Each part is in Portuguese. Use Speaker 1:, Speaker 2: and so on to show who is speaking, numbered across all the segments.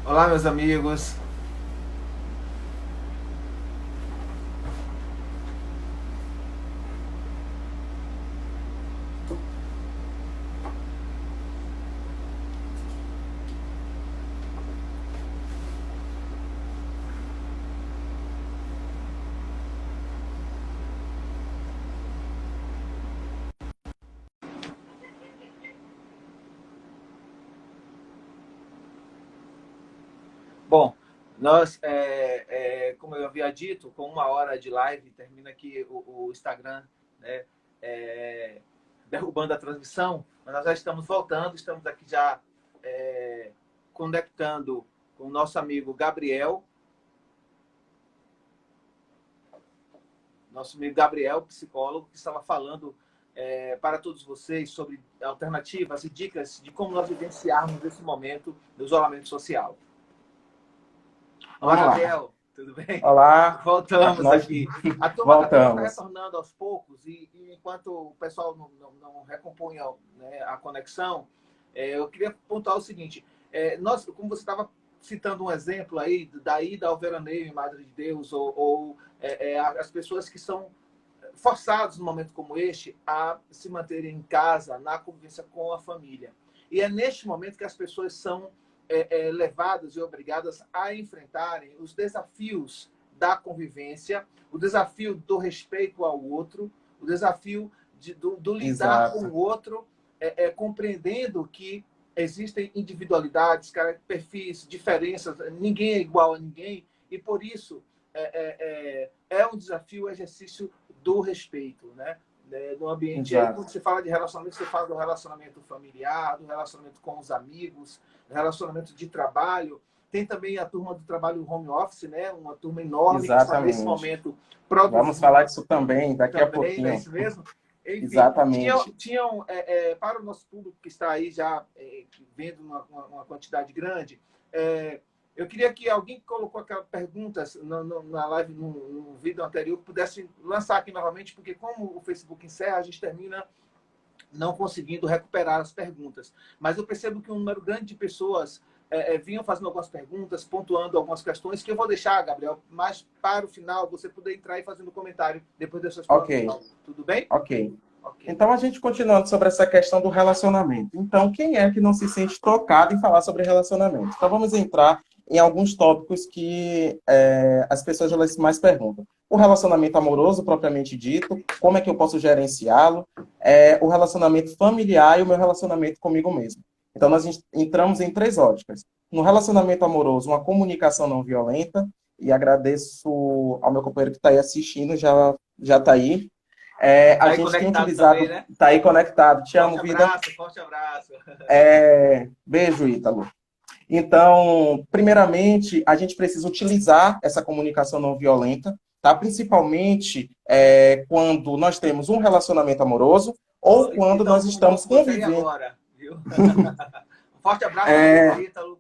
Speaker 1: Olá, meus amigos. Bom, nós, como eu havia dito, com 1 hora de live, termina aqui o Instagram, né, é, derrubando a transmissão, mas nós já estamos voltando, estamos aqui já conectando com o nosso amigo Gabriel, psicólogo, que estava falando para todos vocês sobre alternativas e dicas de como nós vivenciarmos esse momento do isolamento social. Olá,
Speaker 2: Vamos lá.
Speaker 1: Gabriel, tudo bem?
Speaker 2: Olá,
Speaker 1: Voltamos
Speaker 2: nós
Speaker 1: aqui. A turma está
Speaker 2: voltamos.
Speaker 1: retornando aos poucos e enquanto o pessoal não recompunha, né, a conexão, eu queria pontuar o seguinte: nós, como você estava citando um exemplo aí da ida ao veraneio em Madre de Deus, ou as pessoas que são forçados, num momento como este, a se manterem em casa, na convivência com a família. E é neste momento que as pessoas são levadas e obrigadas a enfrentarem os desafios da convivência, o desafio do respeito ao outro, o desafio do lidar com
Speaker 2: Exato,
Speaker 1: o outro, compreendendo que existem individualidades, perfis, diferenças, ninguém é igual a ninguém, e por isso é um desafio o exercício do respeito, né? No ambiente. E aí, quando
Speaker 2: exato.
Speaker 1: você fala de relacionamento, você fala do relacionamento familiar, do relacionamento com os amigos, do relacionamento de trabalho. Tem também a turma do trabalho home office, né? Uma turma enorme que está nesse
Speaker 2: Exatamente.
Speaker 1: momento
Speaker 2: Vamos falar
Speaker 1: produzindo
Speaker 2: disso também daqui a
Speaker 1: também, não é
Speaker 2: pouquinho.
Speaker 1: isso mesmo? Enfim,
Speaker 2: Exatamente.
Speaker 1: tinham para o nosso público que está aí já vendo uma quantidade grande, eu queria que alguém que colocou aquelas perguntas na live, no vídeo anterior, pudesse lançar aqui novamente, porque como o Facebook encerra, a gente termina não conseguindo recuperar as perguntas. Mas eu percebo que um número grande de pessoas vinham fazendo algumas perguntas, pontuando algumas questões, que eu vou deixar, Gabriel, mas para o final você poder entrar e fazendo comentário depois dessas
Speaker 2: Ok,
Speaker 1: colocações. Tudo bem?
Speaker 2: ok.
Speaker 1: Ok.
Speaker 2: Então, a gente continuando sobre essa questão do relacionamento. Então, quem é que não se sente tocado em falar sobre relacionamento? Então, vamos entrar em alguns tópicos que as pessoas elas mais perguntam. O relacionamento amoroso, propriamente dito, como é que eu posso gerenciá-lo? O relacionamento familiar e o meu relacionamento comigo mesmo. Então, nós entramos em 3 óticas. No relacionamento amoroso, uma comunicação não violenta, e agradeço ao meu companheiro que está aí assistindo, já está aí. A
Speaker 1: Está aí
Speaker 2: gente tem
Speaker 1: conectado também,
Speaker 2: utilizado,
Speaker 1: né?
Speaker 2: tá aí conectado. Te
Speaker 1: Forte
Speaker 2: amo, vida.
Speaker 1: abraço, forte abraço.
Speaker 2: Beijo, Ítalo. Então, primeiramente, a gente precisa utilizar essa comunicação não violenta, tá? Principalmente quando nós temos um relacionamento amoroso ou quando
Speaker 1: Ítalo
Speaker 2: nós
Speaker 1: combinou
Speaker 2: estamos
Speaker 1: com você aí
Speaker 2: convivendo,
Speaker 1: agora, viu? Um forte abraço, amigo Ítalo.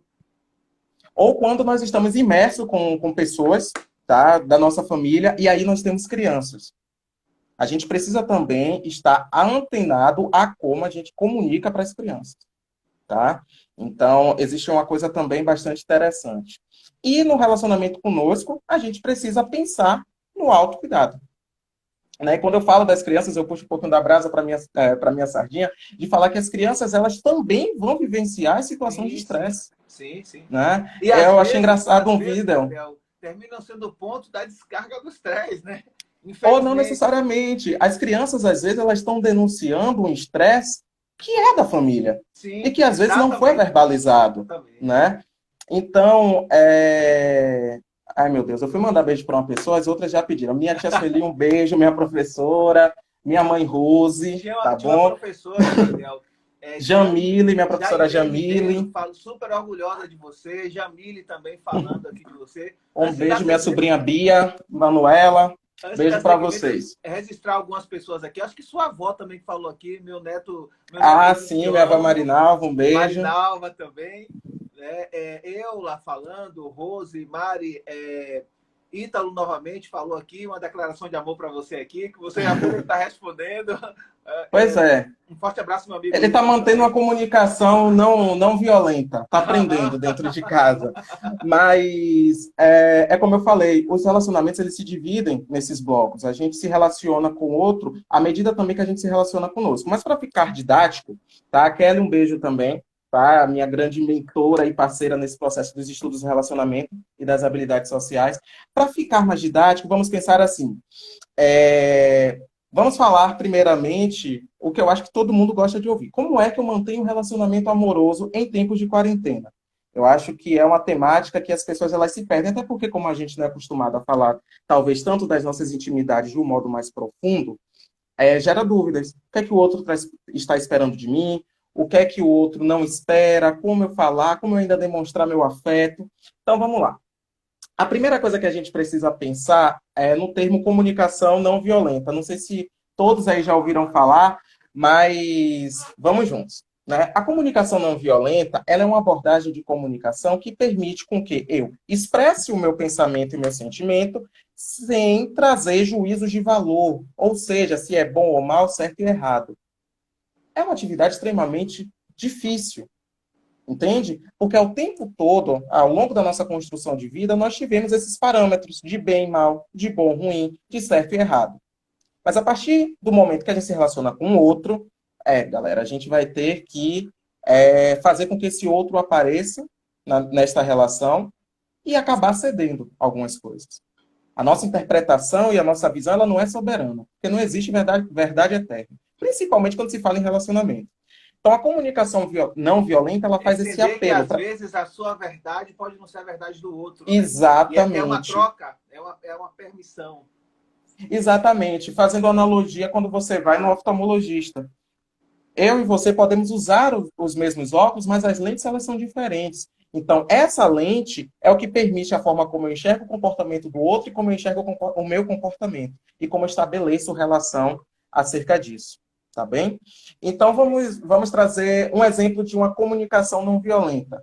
Speaker 2: ou quando nós estamos imersos com pessoas, tá? Da nossa família, e aí nós temos crianças. A gente precisa também estar antenado a como a gente comunica para as crianças. Tá? Então, existe uma coisa também bastante interessante. E no relacionamento conosco, a gente precisa pensar no autocuidado. Né? E quando eu falo das crianças, eu puxo um pouquinho da brasa para minha sardinha, de falar que as crianças elas também vão vivenciar situações de
Speaker 1: Sim, sim,
Speaker 2: estresse.
Speaker 1: sim, sim.
Speaker 2: Né?
Speaker 1: E
Speaker 2: Eu achei engraçado
Speaker 1: às
Speaker 2: um
Speaker 1: vezes,
Speaker 2: vídeo,
Speaker 1: Gabriel, terminam sendo o ponto da descarga do estresse, né?
Speaker 2: ou não
Speaker 1: Infelizmente.
Speaker 2: necessariamente. As crianças, às vezes, elas estão denunciando um estresse que é da família e
Speaker 1: Sim,
Speaker 2: que, às vezes, não foi
Speaker 1: exatamente.
Speaker 2: verbalizado.
Speaker 1: Exatamente.
Speaker 2: Né? Então, ai meu Deus, eu fui mandar beijo para uma pessoa, as outras já pediram. Minha tia Sueli, um beijo, minha professora, minha mãe Rose, tá
Speaker 1: Tinha uma
Speaker 2: bom?
Speaker 1: professora, Gabriel,
Speaker 2: Jamile, minha professora
Speaker 1: Jaileine vendo,
Speaker 2: Jamile,
Speaker 1: falo super orgulhosa de você, Jamile também falando aqui de você.
Speaker 2: um
Speaker 1: Antes de dar
Speaker 2: beijo, minha
Speaker 1: segmento,
Speaker 2: sobrinha Bia, Manuela,
Speaker 1: antes de dar
Speaker 2: beijo para
Speaker 1: segmento,
Speaker 2: vocês.
Speaker 1: registrar algumas pessoas aqui. Acho que sua avó também falou aqui, meu
Speaker 2: Ah,
Speaker 1: neto
Speaker 2: sim, minha avó
Speaker 1: João,
Speaker 2: Marinalva, um beijo.
Speaker 1: Marinalva também, né? Eu lá falando, Rose, Mari, Ítalo novamente falou aqui uma declaração de amor para você aqui, que você já está respondendo.
Speaker 2: Pois é.
Speaker 1: Um forte abraço, meu amigo
Speaker 2: Ele está
Speaker 1: Ítalo
Speaker 2: mantendo uma
Speaker 1: também.
Speaker 2: comunicação não violenta, está aprendendo dentro de casa. Mas, como eu falei, os relacionamentos eles se dividem nesses blocos. A gente se relaciona com o outro à medida também que a gente se relaciona conosco. Mas, para ficar didático, tá? Kelly, um beijo também, tá? A minha grande mentora e parceira nesse processo dos estudos do relacionamento e das habilidades sociais. Para ficar mais didático, vamos pensar assim. Vamos falar, primeiramente, o que eu acho que todo mundo gosta de ouvir. Como é que eu mantenho um relacionamento amoroso em tempos de quarentena? Eu acho que é uma temática que as pessoas elas se perdem, até porque, como a gente não é acostumado a falar, talvez, tanto das nossas intimidades de um modo mais profundo, gera dúvidas. O que é que o outro está esperando de mim? O que é que o outro não espera? Como eu falar? Como eu ainda demonstrar meu afeto? Então, vamos lá. A primeira coisa que a gente precisa pensar é no termo comunicação não violenta. Não sei se todos aí já ouviram falar, mas vamos juntos. Né? A comunicação não violenta, ela é uma abordagem de comunicação que permite com que eu expresse o meu pensamento e meu sentimento sem trazer juízos de valor, ou seja, se é bom ou mal, certo e errado. É uma atividade extremamente difícil, entende? Porque ao tempo todo, ao longo da nossa construção de vida, nós tivemos esses parâmetros de bem e mal, de bom, ruim, de certo e errado. Mas a partir do momento que a gente se relaciona com o outro, galera, a gente vai ter que fazer com que esse outro apareça nesta relação e acabar cedendo algumas coisas. A nossa interpretação e a nossa visão, ela não é soberana, porque não existe verdade eterna, principalmente quando se fala em relacionamento. Então, a comunicação não violenta, ela faz esse
Speaker 1: Entender que
Speaker 2: apelo
Speaker 1: às
Speaker 2: para...
Speaker 1: vezes a sua verdade pode não ser a verdade do outro, né? E é uma
Speaker 2: Exatamente.
Speaker 1: troca, é uma permissão.
Speaker 2: Exatamente. Fazendo analogia quando você vai no oftalmologista. Eu e você podemos usar os mesmos óculos, mas as lentes elas são diferentes. Então, essa lente é o que permite a forma como eu enxergo o comportamento do outro e como eu enxergo o meu comportamento. E como eu estabeleço relação acerca disso. Tá bem? Então, vamos trazer um exemplo de uma comunicação não violenta.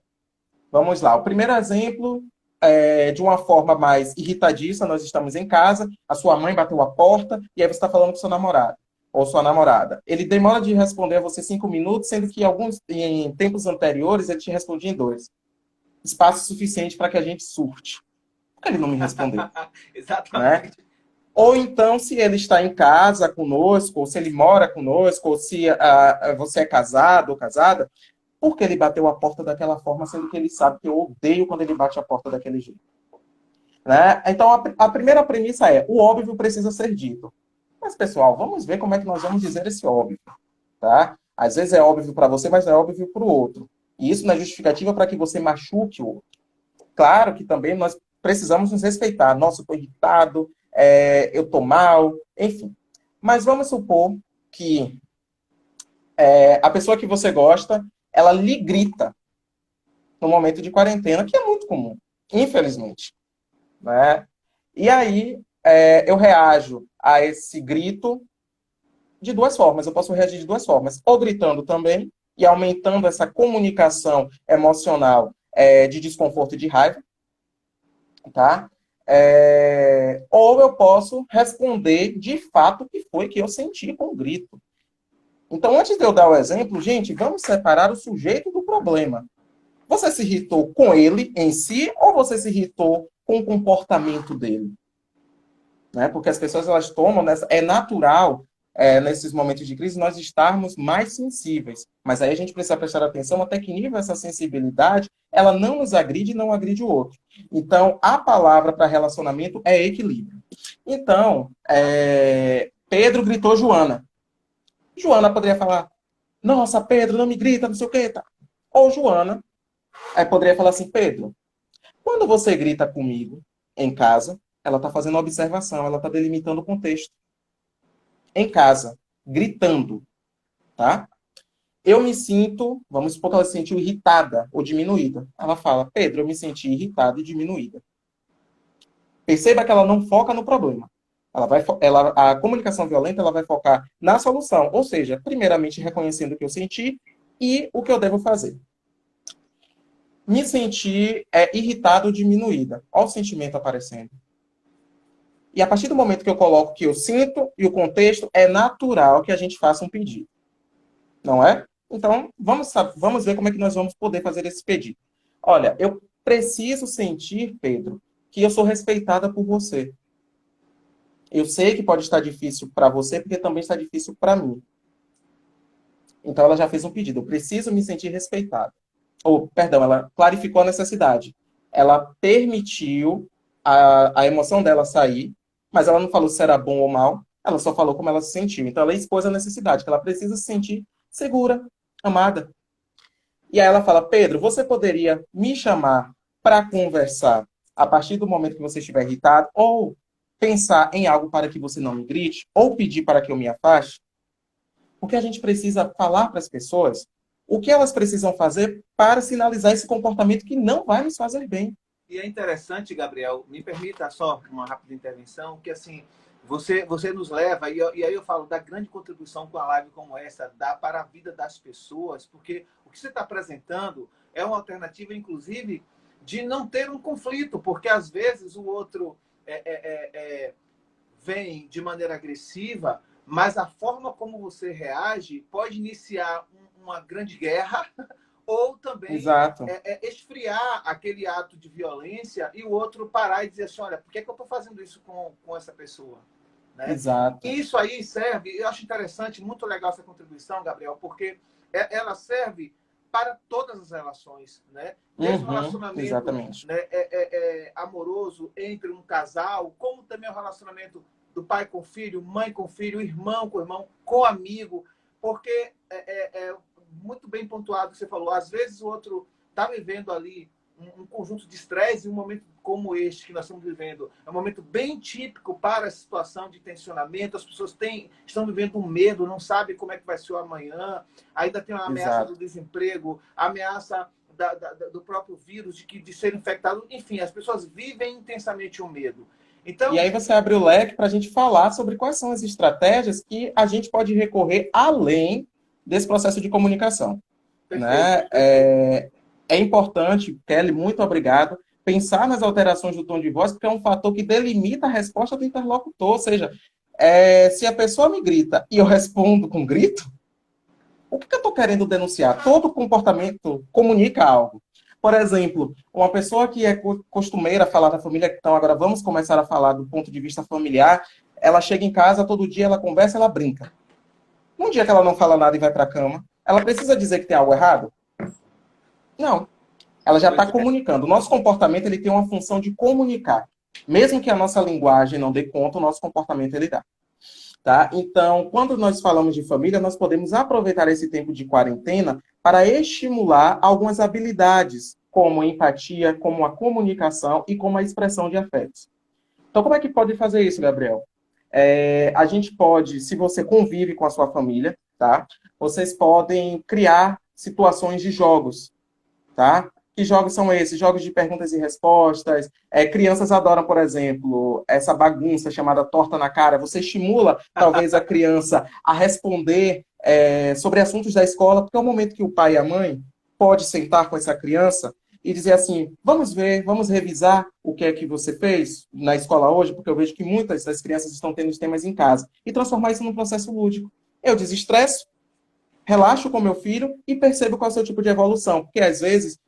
Speaker 2: Vamos lá. O primeiro exemplo é de uma forma mais irritadiça. Nós estamos em casa, a sua mãe bateu a porta e aí você está falando com seu namorado ou sua namorada. Ele demora de responder a você 5 minutos, sendo que em tempos anteriores ele te respondia em 2. Espaço suficiente para que a gente surte. Por que ele não me respondeu? Né?
Speaker 1: Exatamente.
Speaker 2: Ou então, se ele está em casa conosco, ou se ele mora conosco, ou se você é casado ou casada, por que ele bateu a porta daquela forma, sendo que ele sabe que eu odeio quando ele bate a porta daquele jeito? Né? Então, a primeira premissa é, o óbvio precisa ser dito. Mas, pessoal, vamos ver como é que nós vamos dizer esse óbvio. Tá? Às vezes é óbvio para você, mas não é óbvio para o outro. E isso não é justificativa para que você machuque o outro. Claro que também nós precisamos nos respeitar. Nossa, eu estou irritado, eu estou mal, enfim. Mas vamos supor que a pessoa que você gosta, ela lhe grita no momento de quarentena, que é muito comum, infelizmente. Né? E aí, eu reajo a esse grito de duas formas. Eu posso reagir de duas formas. Ou gritando também, e aumentando essa comunicação emocional de desconforto e de raiva. Tá? Ou eu posso responder de fato o que foi que eu senti com o grito. Então, antes de eu dar o exemplo, gente, vamos separar o sujeito do problema. Você se irritou com ele em si ou você se irritou com o comportamento dele? Né? Porque as pessoas elas tomam nessa... É natural, nesses momentos de crise, nós estarmos mais sensíveis. Mas aí a gente precisa prestar atenção até que nível essa sensibilidade ela não nos agride e não agride o outro. Então, a palavra para relacionamento é equilíbrio. Então, Pedro gritou Joana. Joana poderia falar, nossa, Pedro, não me grita, não sei o quê. Tá. Ou Joana poderia falar assim, Pedro, quando você grita comigo em casa, ela está fazendo uma observação, ela está delimitando o contexto. Em casa, gritando, tá? Eu me sinto, vamos supor que ela se sentiu irritada ou diminuída. Ela fala, Pedro, eu me senti irritada e diminuída. Perceba que ela não foca no problema. A comunicação violenta ela vai focar na solução, ou seja, primeiramente reconhecendo o que eu senti e o que eu devo fazer. Me sentir irritado ou diminuída. Olha o sentimento aparecendo. E a partir do momento que eu coloco que eu sinto e o contexto, é natural que a gente faça um pedido. Não é? Então, vamos ver como é que nós vamos poder fazer esse pedido. Olha, eu preciso sentir, Pedro, que eu sou respeitada por você. Eu sei que pode estar difícil para você, porque também está difícil para mim. Então, ela já fez um pedido. Eu preciso me sentir respeitada. Ou, perdão, ela clarificou a necessidade. Ela permitiu a emoção dela sair, mas ela não falou se era bom ou mal. Ela só falou como ela se sentiu. Então, ela expôs a necessidade, que ela precisa se sentir segura, amada. E aí ela fala, Pedro, você poderia me chamar para conversar a partir do momento que você estiver irritado, ou pensar em algo para que você não me grite, ou pedir para que eu me afaste? Porque a gente precisa falar para as pessoas o que elas precisam fazer para sinalizar esse comportamento que não vai nos fazer bem.
Speaker 1: E é interessante, Gabriel, me permita só uma rápida intervenção, que assim, você nos leva, e aí eu falo da grande contribuição com a live como essa, dá para a vida das pessoas, porque o que você está apresentando é uma alternativa, inclusive, de não ter um conflito, porque às vezes o outro vem de maneira agressiva, mas a forma como você reage pode iniciar uma grande guerra ou também
Speaker 2: Exato,
Speaker 1: esfriar aquele ato de violência e o outro parar e dizer assim, olha, por que, que eu estou fazendo isso com essa pessoa? Né?
Speaker 2: exato.
Speaker 1: E isso aí serve, eu acho interessante, muito legal essa contribuição, Gabriel, porque ela serve para todas as relações, né? Desde o relacionamento,
Speaker 2: Exatamente.
Speaker 1: né, amoroso entre um casal, como também o relacionamento do pai com filho, mãe com filho, irmão com irmão, com amigo, porque muito bem pontuado que você falou, às vezes o outro está vivendo ali um conjunto de estresse e um momento como este que nós estamos vivendo é um momento bem típico para a situação de tensionamento, as pessoas estão vivendo um medo, não sabem como é que vai ser o amanhã, ainda tem a ameaça do
Speaker 2: Exato.
Speaker 1: desemprego, a ameaça do próprio vírus, de ser infectado, enfim, as pessoas vivem intensamente o medo.
Speaker 2: E
Speaker 1: Então,
Speaker 2: aí você abre o leque para a gente falar sobre quais são as estratégias que a gente pode recorrer além desse processo de comunicação.
Speaker 1: perfeito,
Speaker 2: Né?
Speaker 1: perfeito.
Speaker 2: É importante, Kelly, muito obrigado, pensar nas alterações do tom de voz, porque é um fator que delimita a resposta do interlocutor. Ou seja, se a pessoa me grita e eu respondo com grito, o que eu estou querendo denunciar? Todo comportamento comunica algo. Por exemplo, uma pessoa que é costumeira a falar da família, então agora vamos começar a falar do ponto de vista familiar, ela chega em casa, todo dia ela conversa, ela brinca. Num dia que ela não fala nada e vai para a cama, ela precisa dizer que tem algo errado? Não. Ela já está
Speaker 1: Pois é.
Speaker 2: comunicando. O nosso comportamento ele tem uma função de comunicar. Mesmo que a nossa linguagem não dê conta, o nosso comportamento ele dá. Tá? Então, quando nós falamos de família, nós podemos aproveitar esse tempo de quarentena para estimular algumas habilidades, como a empatia, como a comunicação e como a expressão de afetos. Então, como é que pode fazer isso, Gabriel? A gente pode, se você convive com a sua família, tá? Vocês podem criar situações de jogos, tá? Que jogos são esses? Jogos de perguntas e respostas. Crianças adoram, por exemplo, essa bagunça chamada torta na cara. Você estimula, talvez, a criança a responder sobre assuntos da escola, porque é o momento que o pai e a mãe pode sentar com essa criança e dizer assim, vamos ver, vamos revisar o que é que você fez na escola hoje, porque eu vejo que muitas das crianças estão tendo os temas em casa, e transformar isso num processo lúdico. Eu desestresso, relaxo com meu filho e percebo qual é o seu tipo de evolução. Porque, às vezes,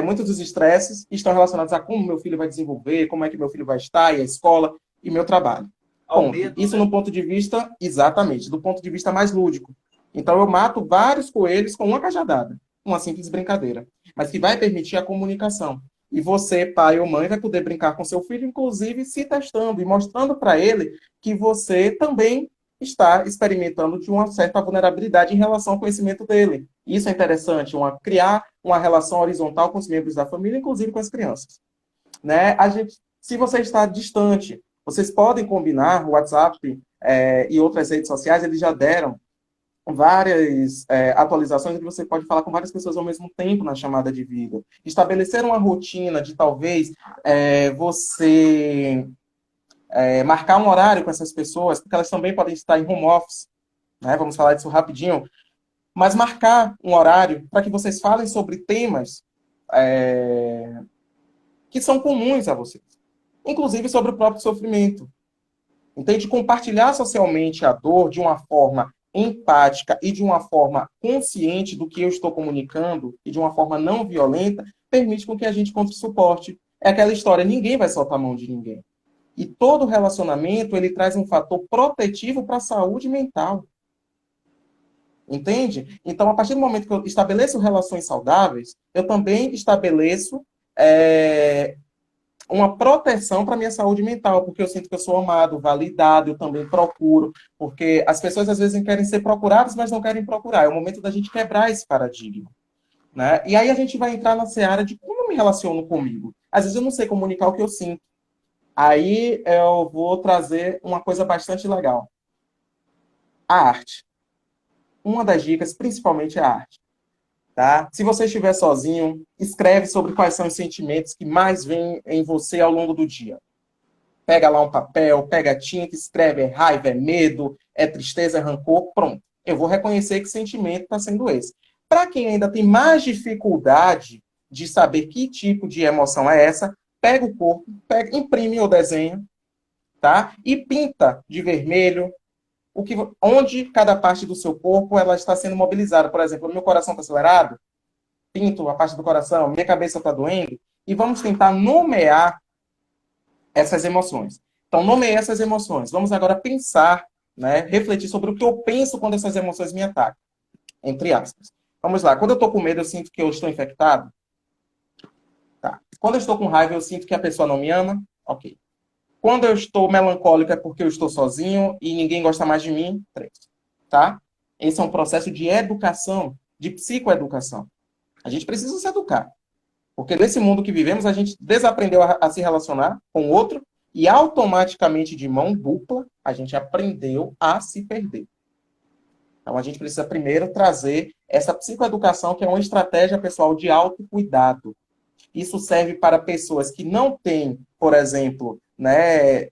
Speaker 2: muitos dos estresses estão relacionados a como meu filho vai desenvolver, como é que meu filho vai estar, e a escola, e meu trabalho.
Speaker 1: Ao
Speaker 2: Ponto.
Speaker 1: medo,
Speaker 2: Isso
Speaker 1: né?
Speaker 2: no ponto de vista, exatamente, do ponto de vista mais lúdico. Então, eu mato vários coelhos com uma cajadada, uma simples brincadeira, mas que vai permitir a comunicação. E você, pai ou mãe, vai poder brincar com seu filho, inclusive se testando e mostrando para ele que você também está experimentando de uma certa vulnerabilidade em relação ao conhecimento dele. Isso é interessante, criar uma relação horizontal com os membros da família, inclusive com as crianças. Né? Se você está distante, vocês podem combinar o WhatsApp e outras redes sociais, eles já deram várias atualizações que você pode falar com várias pessoas ao mesmo tempo na chamada de vídeo. Estabelecer uma rotina de talvez você marcar um horário com essas pessoas, porque elas também podem estar em home office, né? Vamos falar disso rapidinho, mas marcar um horário para que vocês falem sobre temas que são comuns a vocês, inclusive sobre o próprio sofrimento. Entende? Compartilhar socialmente a dor de uma forma empática e de uma forma consciente do que eu estou comunicando e de uma forma não violenta, permite com que a gente encontre suporte. É aquela história, ninguém vai soltar a mão de ninguém. E todo relacionamento, ele traz um fator protetivo para a saúde mental. Entende? Então, a partir do momento que eu estabeleço relações saudáveis, eu também estabeleço uma proteção para a minha saúde mental, porque eu sinto que eu sou amado, validado, eu também procuro, porque as pessoas às vezes querem ser procuradas, mas não querem procurar. É o momento da gente quebrar esse paradigma. Né? E aí a gente vai entrar na seara de como eu me relaciono comigo. Às vezes eu não sei comunicar o que eu sinto. Aí eu vou trazer uma coisa bastante legal. A arte. Uma das dicas, principalmente, é a arte. Tá? Se você estiver sozinho, escreve sobre quais são os sentimentos que mais vêm em você ao longo do dia. Pega lá um papel, pega a tinta, escreve, é raiva, é medo, é tristeza, é rancor, pronto. Eu vou reconhecer que sentimento está sendo esse. Para quem ainda tem mais dificuldade de saber que tipo de emoção é essa, pega o corpo, imprime o desenho, tá? E pinta de vermelho, onde cada parte do seu corpo ela está sendo mobilizada. Por exemplo, meu coração está acelerado, pinto a parte do coração, minha cabeça está doendo, e vamos tentar nomear essas emoções. Então, nomeei essas emoções. Vamos agora pensar, né, refletir sobre o que eu penso quando essas emoções me atacam, entre aspas. Vamos lá. Quando eu estou com medo, eu sinto que eu estou infectado. Tá. Quando eu estou com raiva, eu sinto que a pessoa não me ama. Ok. Quando eu estou melancólico, é porque eu estou sozinho e ninguém gosta mais de mim. 3. Tá? Esse é um processo de educação, de psicoeducação. A gente precisa se educar. Porque nesse mundo que vivemos, a gente desaprendeu a se relacionar com o outro e automaticamente, de mão dupla, a gente aprendeu a se perder. Então, a gente precisa primeiro trazer essa psicoeducação, que é uma estratégia pessoal de autocuidado. Isso serve para pessoas que não têm, por exemplo, né,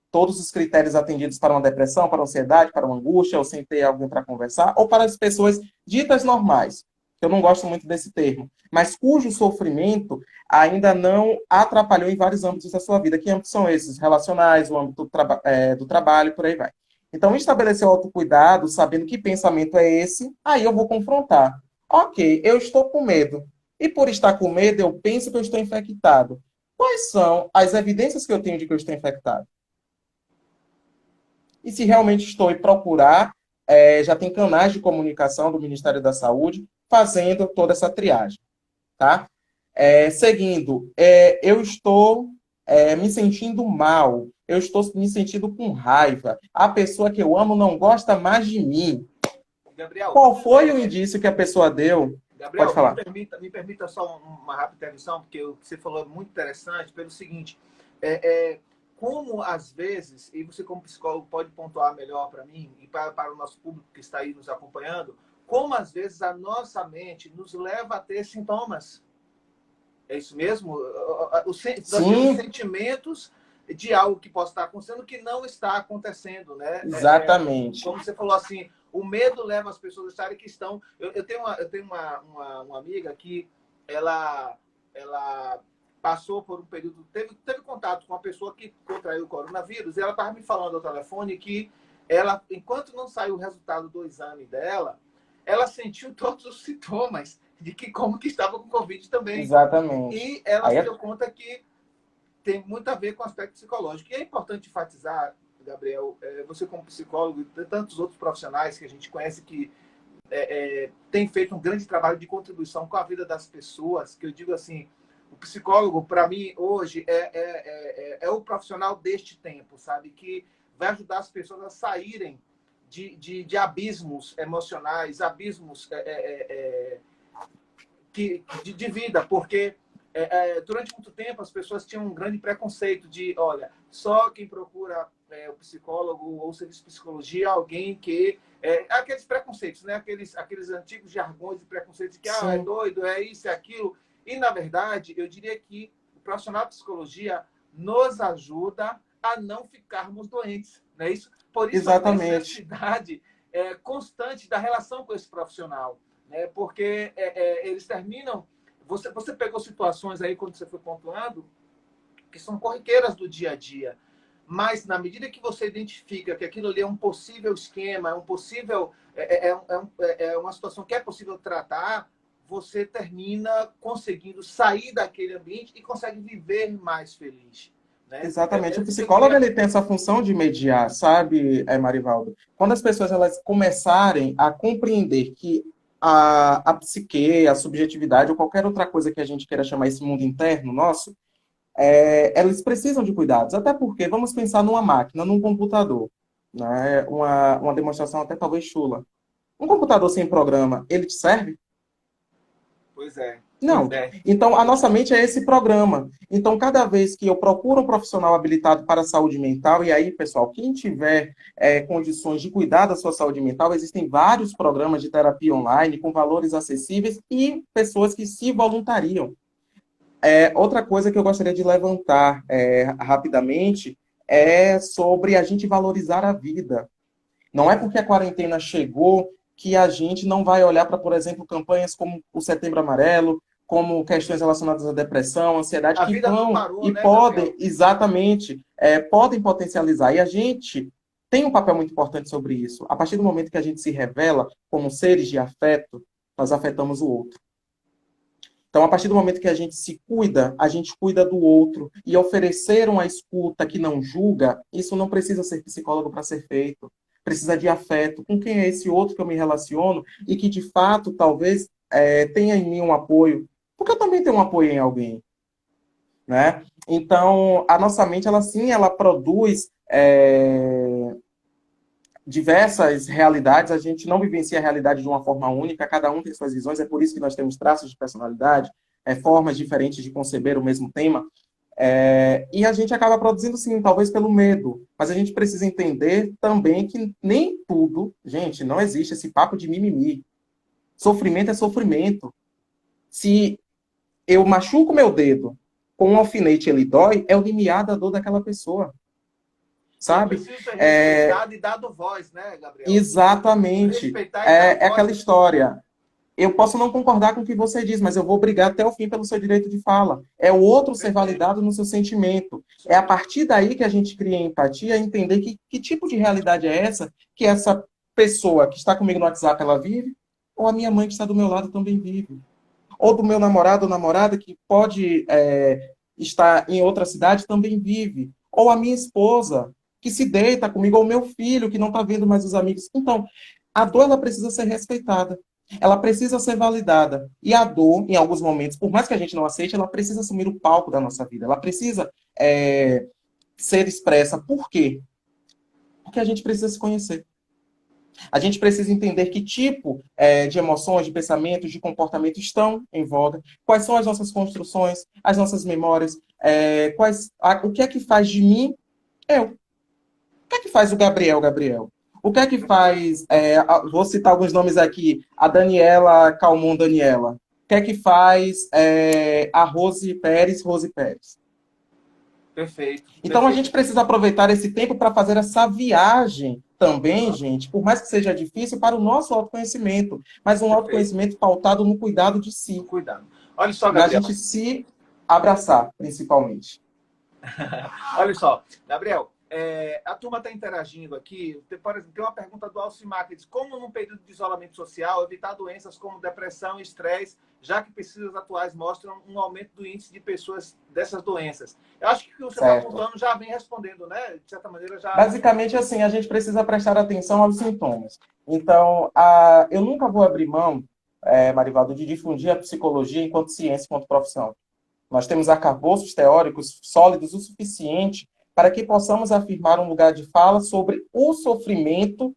Speaker 2: todos os critérios atendidos para uma depressão, para uma ansiedade, para uma angústia, ou sem ter alguém para conversar, ou para as pessoas ditas normais. Eu não gosto muito desse termo, mas cujo sofrimento ainda não atrapalhou em vários âmbitos da sua vida. Que âmbitos são esses? Relacionais, o âmbito do trabalho, por aí vai. Então, estabelecer o autocuidado, sabendo que pensamento é esse, aí eu vou confrontar. Ok, eu estou com medo. E por estar com medo, eu penso que eu estou infectado. Quais são as evidências que eu tenho de que eu estou infectado? E se realmente estou e procurar, já tem canais de comunicação do Ministério da Saúde fazendo toda essa triagem. Tá? Seguindo, eu estou me sentindo mal, eu estou me sentindo com raiva, a pessoa que eu amo não gosta mais de mim.
Speaker 1: Gabriel,
Speaker 2: Qual foi o indício que a pessoa deu? Pode
Speaker 1: Gabriel,
Speaker 2: falar.
Speaker 1: me permita só uma rápida intervenção, porque o que você falou é muito interessante, pelo seguinte, como às vezes, e você como psicólogo pode pontuar melhor para mim e para o nosso público que está aí nos acompanhando, como às vezes a nossa mente nos leva a ter sintomas. É isso mesmo? Nós temos sentimentos de algo que possa estar acontecendo que não está acontecendo, né?
Speaker 2: Exatamente.
Speaker 1: Como você falou assim, o medo leva as pessoas a estarem que estão. Eu tenho uma amiga que ela passou por um período, teve contato com uma pessoa que contraiu o coronavírus, e ela estava me falando ao telefone que ela, enquanto não saiu o resultado do exame dela, ela sentiu todos os sintomas de que como que estava com Covid também.
Speaker 2: Exatamente.
Speaker 1: E ela se deu conta que tem muito a ver com o aspecto psicológico. E é importante enfatizar, Gabriel, você como psicólogo e tantos outros profissionais que a gente conhece que tem feito um grande trabalho de contribuição com a vida das pessoas, que eu digo assim, o psicólogo, para mim, hoje, é o profissional deste tempo, sabe? Que vai ajudar as pessoas a saírem de abismos emocionais, abismos de vida, porque durante muito tempo as pessoas tinham um grande preconceito de, olha, só quem procura o psicólogo ou serviço de psicologia é alguém que... aqueles preconceitos, né? Aqueles antigos jargões de preconceitos que é doido, é isso, é aquilo. E, na verdade, eu diria que o profissional de psicologia nos ajuda a não ficarmos doentes, não é isso? Por isso,
Speaker 2: Exatamente.
Speaker 1: a necessidade constante da relação com esse profissional, né? Porque eles terminam... Você pegou situações aí, quando você foi pontuando, que são corriqueiras do dia a dia. mas na medida que você identifica que aquilo ali é um possível esquema, é um possível, é uma situação que é possível tratar, você termina conseguindo sair daquele ambiente e consegue viver mais feliz. Né?
Speaker 2: Exatamente. O
Speaker 1: Isso que eu
Speaker 2: psicólogo
Speaker 1: queria...
Speaker 2: ele tem essa função de mediar, sabe, Marivaldo? Quando as pessoas elas começarem a compreender que a psique, a subjetividade ou qualquer outra coisa que a gente queira chamar esse mundo interno nosso, elas precisam de cuidados. Até porque, vamos pensar numa máquina, num computador. Né? Uma demonstração até talvez chula. Um computador sem programa, ele te serve?
Speaker 1: Pois é, pois
Speaker 2: Não.
Speaker 1: é.
Speaker 2: Então, a nossa mente é esse programa. Então, cada vez que eu procuro um profissional habilitado para a saúde mental, e aí, pessoal, quem tiver condições de cuidar da sua saúde mental, existem vários programas de terapia online com valores acessíveis e pessoas que se voluntariam. Outra coisa que eu gostaria de levantar rapidamente é sobre a gente valorizar a vida. Não é porque a quarentena chegou que a gente não vai olhar para, por exemplo, campanhas como o Setembro Amarelo, como questões relacionadas à depressão, ansiedade,
Speaker 1: A
Speaker 2: que
Speaker 1: vida não
Speaker 2: vão
Speaker 1: parou,
Speaker 2: e
Speaker 1: né, Gabriel?
Speaker 2: podem, exatamente, podem potencializar. E a gente tem um papel muito importante sobre isso. A partir do momento que a gente se revela como seres de afeto, nós afetamos o outro. Então, a partir do momento que a gente cuida do outro. E oferecer uma escuta que não julga, isso não precisa ser psicólogo para ser feito. Precisa de afeto. Com quem é esse outro que eu me relaciono e que, de fato, talvez tenha em mim um apoio? Porque eu também tenho um apoio em alguém. Né? Então, a nossa mente, ela sim, ela produz diversas realidades, a gente não vivencia a realidade de uma forma única, cada um tem suas visões, é por isso que nós temos traços de personalidade, formas diferentes de conceber o mesmo tema, e a gente acaba produzindo, sim, talvez pelo medo, mas a gente precisa entender também que nem tudo, gente, não existe esse papo de mimimi. Sofrimento é sofrimento. Se eu machuco meu dedo com um alfinete, ele dói, é o limiar da dor daquela pessoa.
Speaker 1: E eu
Speaker 2: Sabe?
Speaker 1: preciso ser respeitado e dado voz, né, Gabriel?
Speaker 2: Exatamente.
Speaker 1: Respeitar e dar
Speaker 2: É
Speaker 1: voz.
Speaker 2: aquela história. Eu posso não concordar com o que você diz, mas eu vou brigar até o fim pelo seu direito de fala. É o outro ser validado no seu sentimento. É a partir daí que a gente cria empatia, entender que tipo de realidade é essa que essa pessoa que está comigo no WhatsApp ela vive, ou a minha mãe que está do meu lado também vive. Ou do meu namorado ou namorada que pode estar em outra cidade também vive. Ou a minha esposa que se deita comigo, ou o meu filho que não está vendo mais os amigos. Então, a dor ela precisa ser respeitada. Ela precisa ser validada. E a dor, em alguns momentos, por mais que a gente não aceite, ela precisa assumir o palco da nossa vida. Ela precisa ser expressa. Por quê? Porque a gente precisa se conhecer. A gente precisa entender que tipo de emoções, de pensamentos, de comportamento estão em voga, quais são as nossas construções, as nossas memórias, o que é que faz de mim eu. O que é que faz o Gabriel, Gabriel? O que é que faz, vou citar alguns nomes aqui, a Daniela Calmon Daniela. O que é que faz a Rose Pérez, Rose Pérez?
Speaker 1: Perfeito.
Speaker 2: Então a
Speaker 1: Perfeito.
Speaker 2: gente precisa aproveitar esse tempo para fazer essa viagem também, gente, por mais que seja difícil, para o nosso autoconhecimento, mas um
Speaker 1: Perfeito.
Speaker 2: autoconhecimento pautado no cuidado de si,
Speaker 1: Cuidado. Olha só,
Speaker 2: na
Speaker 1: Gabriel.
Speaker 2: gente se abraçar, principalmente.
Speaker 1: Olha só, Gabriel, a turma está interagindo aqui. Por exemplo, tem uma pergunta do Alcimar que diz: como num período de isolamento social evitar doenças como depressão e estresse, já que pesquisas atuais mostram um aumento do índice de pessoas dessas doenças? Eu acho que o que você está apontando já vem respondendo, né? De certa maneira já.
Speaker 2: Basicamente, assim, a gente precisa prestar atenção aos sintomas. Então, eu nunca vou abrir mão, Marivaldo, de difundir a psicologia enquanto ciência, enquanto profissão. Nós temos arcabouços teóricos sólidos o suficiente para que possamos afirmar um lugar de fala sobre o sofrimento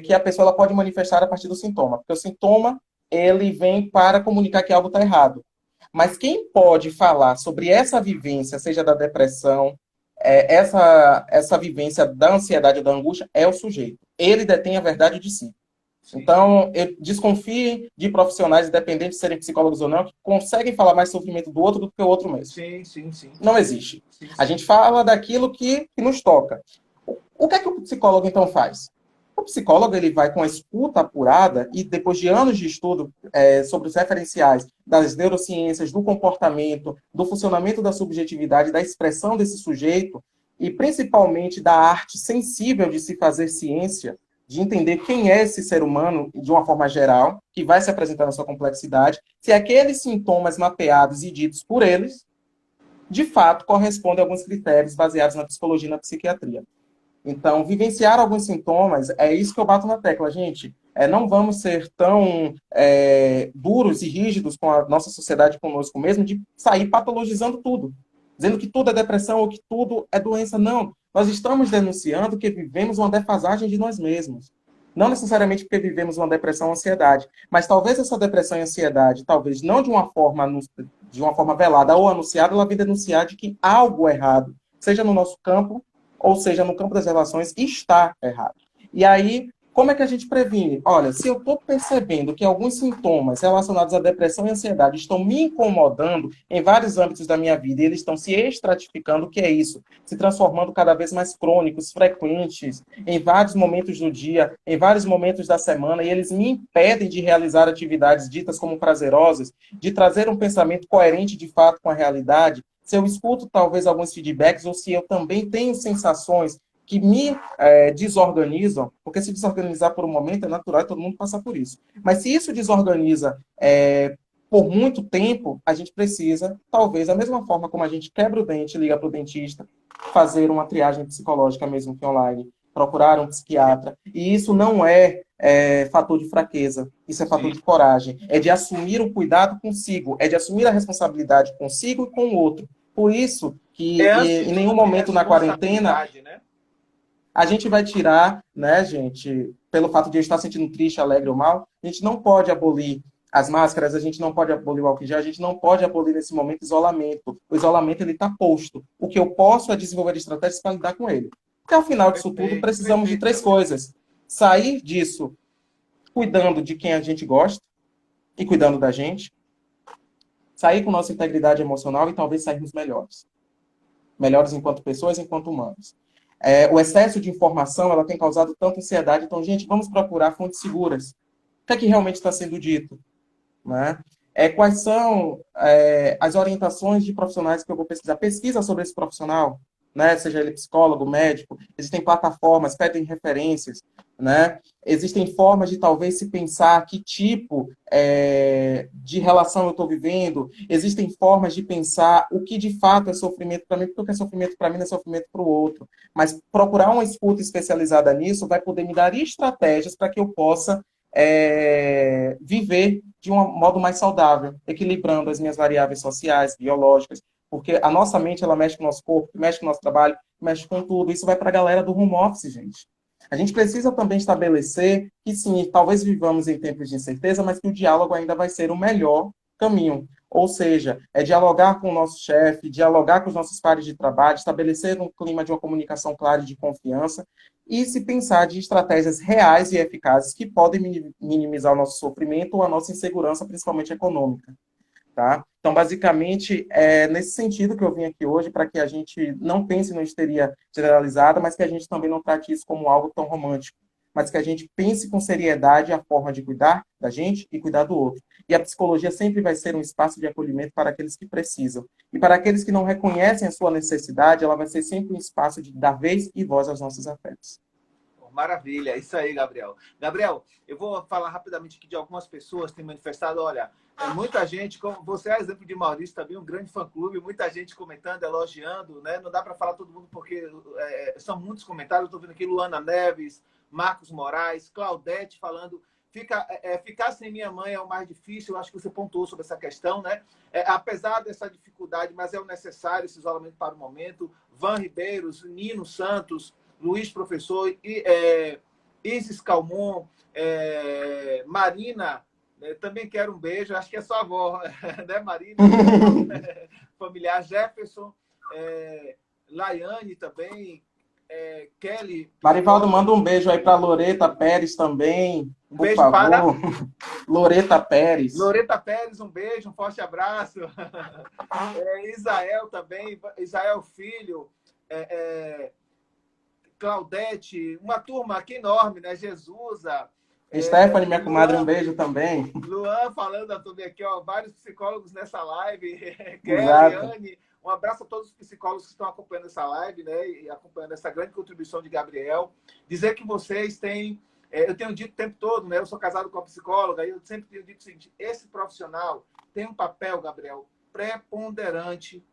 Speaker 2: que a pessoa ela pode manifestar a partir do sintoma. Porque o sintoma, ele vem para comunicar que algo está errado. Mas quem pode falar sobre essa vivência, seja da depressão, essa vivência da ansiedade ou da angústia, é o sujeito. Ele detém a verdade de si. Então, eu desconfie de profissionais, independente de serem psicólogos ou não, que conseguem falar mais sofrimento do outro do que o outro mesmo.
Speaker 1: Sim.
Speaker 2: Não existe. A gente fala daquilo que nos toca. O que é que o psicólogo, então, faz? O psicólogo ele vai com a escuta apurada e, depois de anos de estudo sobre os referenciais das neurociências, do comportamento, do funcionamento da subjetividade, da expressão desse sujeito, e principalmente da arte sensível de se fazer ciência, de entender quem é esse ser humano de uma forma geral, que vai se apresentar na sua complexidade, se aqueles sintomas mapeados e ditos por eles, de fato, correspondem a alguns critérios baseados na psicologia e na psiquiatria. Então, vivenciar alguns sintomas, é isso que eu bato na tecla, gente. Não vamos ser tão duros e rígidos com a nossa sociedade conosco mesmo, de sair patologizando tudo, dizendo que tudo é depressão ou que tudo é doença. Não. Nós estamos denunciando que vivemos uma defasagem de nós mesmos. Não necessariamente porque vivemos uma depressão ou ansiedade, mas talvez essa depressão e ansiedade, talvez não de uma forma velada ou anunciada, ela vem denunciar de que algo errado, seja no nosso campo, ou seja, no campo das relações, está errado. E aí, como é que a gente previne? Olha, se eu estou percebendo que alguns sintomas relacionados à depressão e ansiedade estão me incomodando em vários âmbitos da minha vida, e eles estão se estratificando, o que é isso? Se transformando cada vez mais crônicos, frequentes, em vários momentos do dia, em vários momentos da semana, e eles me impedem de realizar atividades ditas como prazerosas, de trazer um pensamento coerente de fato com a realidade, se eu escuto talvez alguns feedbacks, ou se eu também tenho sensações que me desorganizam, porque se desorganizar por um momento é natural e todo mundo passa por isso. Mas se isso desorganiza por muito tempo, a gente precisa, talvez, da mesma forma como a gente quebra o dente, liga para o dentista, fazer uma triagem psicológica mesmo que online, procurar um psiquiatra. E isso não é fator de fraqueza, isso é fator de coragem. É de assumir o cuidado consigo, é de assumir a responsabilidade consigo e com o outro. Por isso que em nenhum momento na quarentena
Speaker 1: né?
Speaker 2: a gente vai tirar, né, gente, pelo fato de eu estar sentindo triste, alegre ou mal, a gente não pode abolir as máscaras, a gente não pode abolir o álcool em gel, a gente não pode abolir nesse momento isolamento. O isolamento ele está posto. O que eu posso é desenvolver estratégias para lidar com ele. Porque ao final disso tudo, precisamos de 3 coisas. Sair disso cuidando de quem a gente gosta e cuidando da gente. Sair com nossa integridade emocional e talvez sairmos melhores. Melhores enquanto pessoas, enquanto humanos. O excesso de informação ela tem causado tanta ansiedade. Então, gente, vamos procurar fontes seguras. O que é que realmente está sendo dito? Né? Quais são as orientações de profissionais que eu vou pesquisar? Pesquisa sobre esse profissional, né? Seja ele psicólogo, médico. Existem plataformas, pedem referências. Né? Existem formas de talvez se pensar que tipo de relação eu estou vivendo. Existem formas de pensar o que de fato é sofrimento para mim, porque o que é sofrimento para mim não é sofrimento para o outro. Mas procurar uma escuta especializada nisso vai poder me dar estratégias para que eu possa viver de um modo mais saudável, equilibrando as minhas variáveis sociais, biológicas, porque a nossa mente ela mexe com o nosso corpo, mexe com o nosso trabalho, mexe com tudo. Isso vai para a galera do home office, gente. A gente precisa também estabelecer que, sim, talvez vivamos em tempos de incerteza, mas que o diálogo ainda vai ser o melhor caminho. Ou seja, dialogar com o nosso chefe, dialogar com os nossos pares de trabalho, estabelecer um clima de uma comunicação clara e de confiança e se pensar de estratégias reais e eficazes que podem minimizar o nosso sofrimento ou a nossa insegurança, principalmente econômica. Tá? Então, basicamente, é nesse sentido que eu vim aqui hoje, para que a gente não pense na histeria generalizada, mas que a gente também não trate isso como algo tão romântico, mas que a gente pense com seriedade a forma de cuidar da gente e cuidar do outro. E a psicologia sempre vai ser um espaço de acolhimento para aqueles que precisam. E para aqueles que não reconhecem a sua necessidade, ela vai ser sempre um espaço de dar vez e voz aos nossos afetos.
Speaker 1: Maravilha, é isso aí, Gabriel. Gabriel, eu vou falar rapidamente aqui de algumas pessoas que têm manifestado. Olha, muita gente, como você é exemplo de Maurício, também um grande fã-clube, muita gente comentando, elogiando, né? Não dá para falar todo mundo porque são muitos comentários. Eu estou vendo aqui Luana Neves, Marcos Moraes, Claudete falando. Ficar sem minha mãe é o mais difícil. Eu acho que você pontuou sobre essa questão, né? Apesar dessa dificuldade, mas é o necessário esse isolamento para o momento. Van Ribeiros, Nino Santos, Luiz Professor, Isis Calmon, Marina, também quero um beijo, acho que é sua avó, né, Marina? Familiar, Jefferson, Laiane também, Kelly.
Speaker 2: Marivaldo, manda um beijo aí para Loreta Pérez também,
Speaker 1: um
Speaker 2: por
Speaker 1: beijo
Speaker 2: favor.
Speaker 1: Para
Speaker 2: Loreta Pérez.
Speaker 1: Loreta Pérez, um beijo, um forte abraço. Isael também, Isael Filho, Claudete, uma turma aqui enorme, né? Jesusa.
Speaker 2: Stephanie, minha comadre, um beijo também.
Speaker 1: Luan falando, eu tô vendo aqui, ó, vários psicólogos nessa live. Kelly, Anne, Um abraço a todos os psicólogos que estão acompanhando essa live, né? E acompanhando essa grande contribuição de Gabriel. Dizer que vocês têm... eu tenho dito o tempo todo, né? Eu sou casado com uma psicóloga e eu sempre tenho dito o seguinte, esse profissional tem um papel, Gabriel, preponderante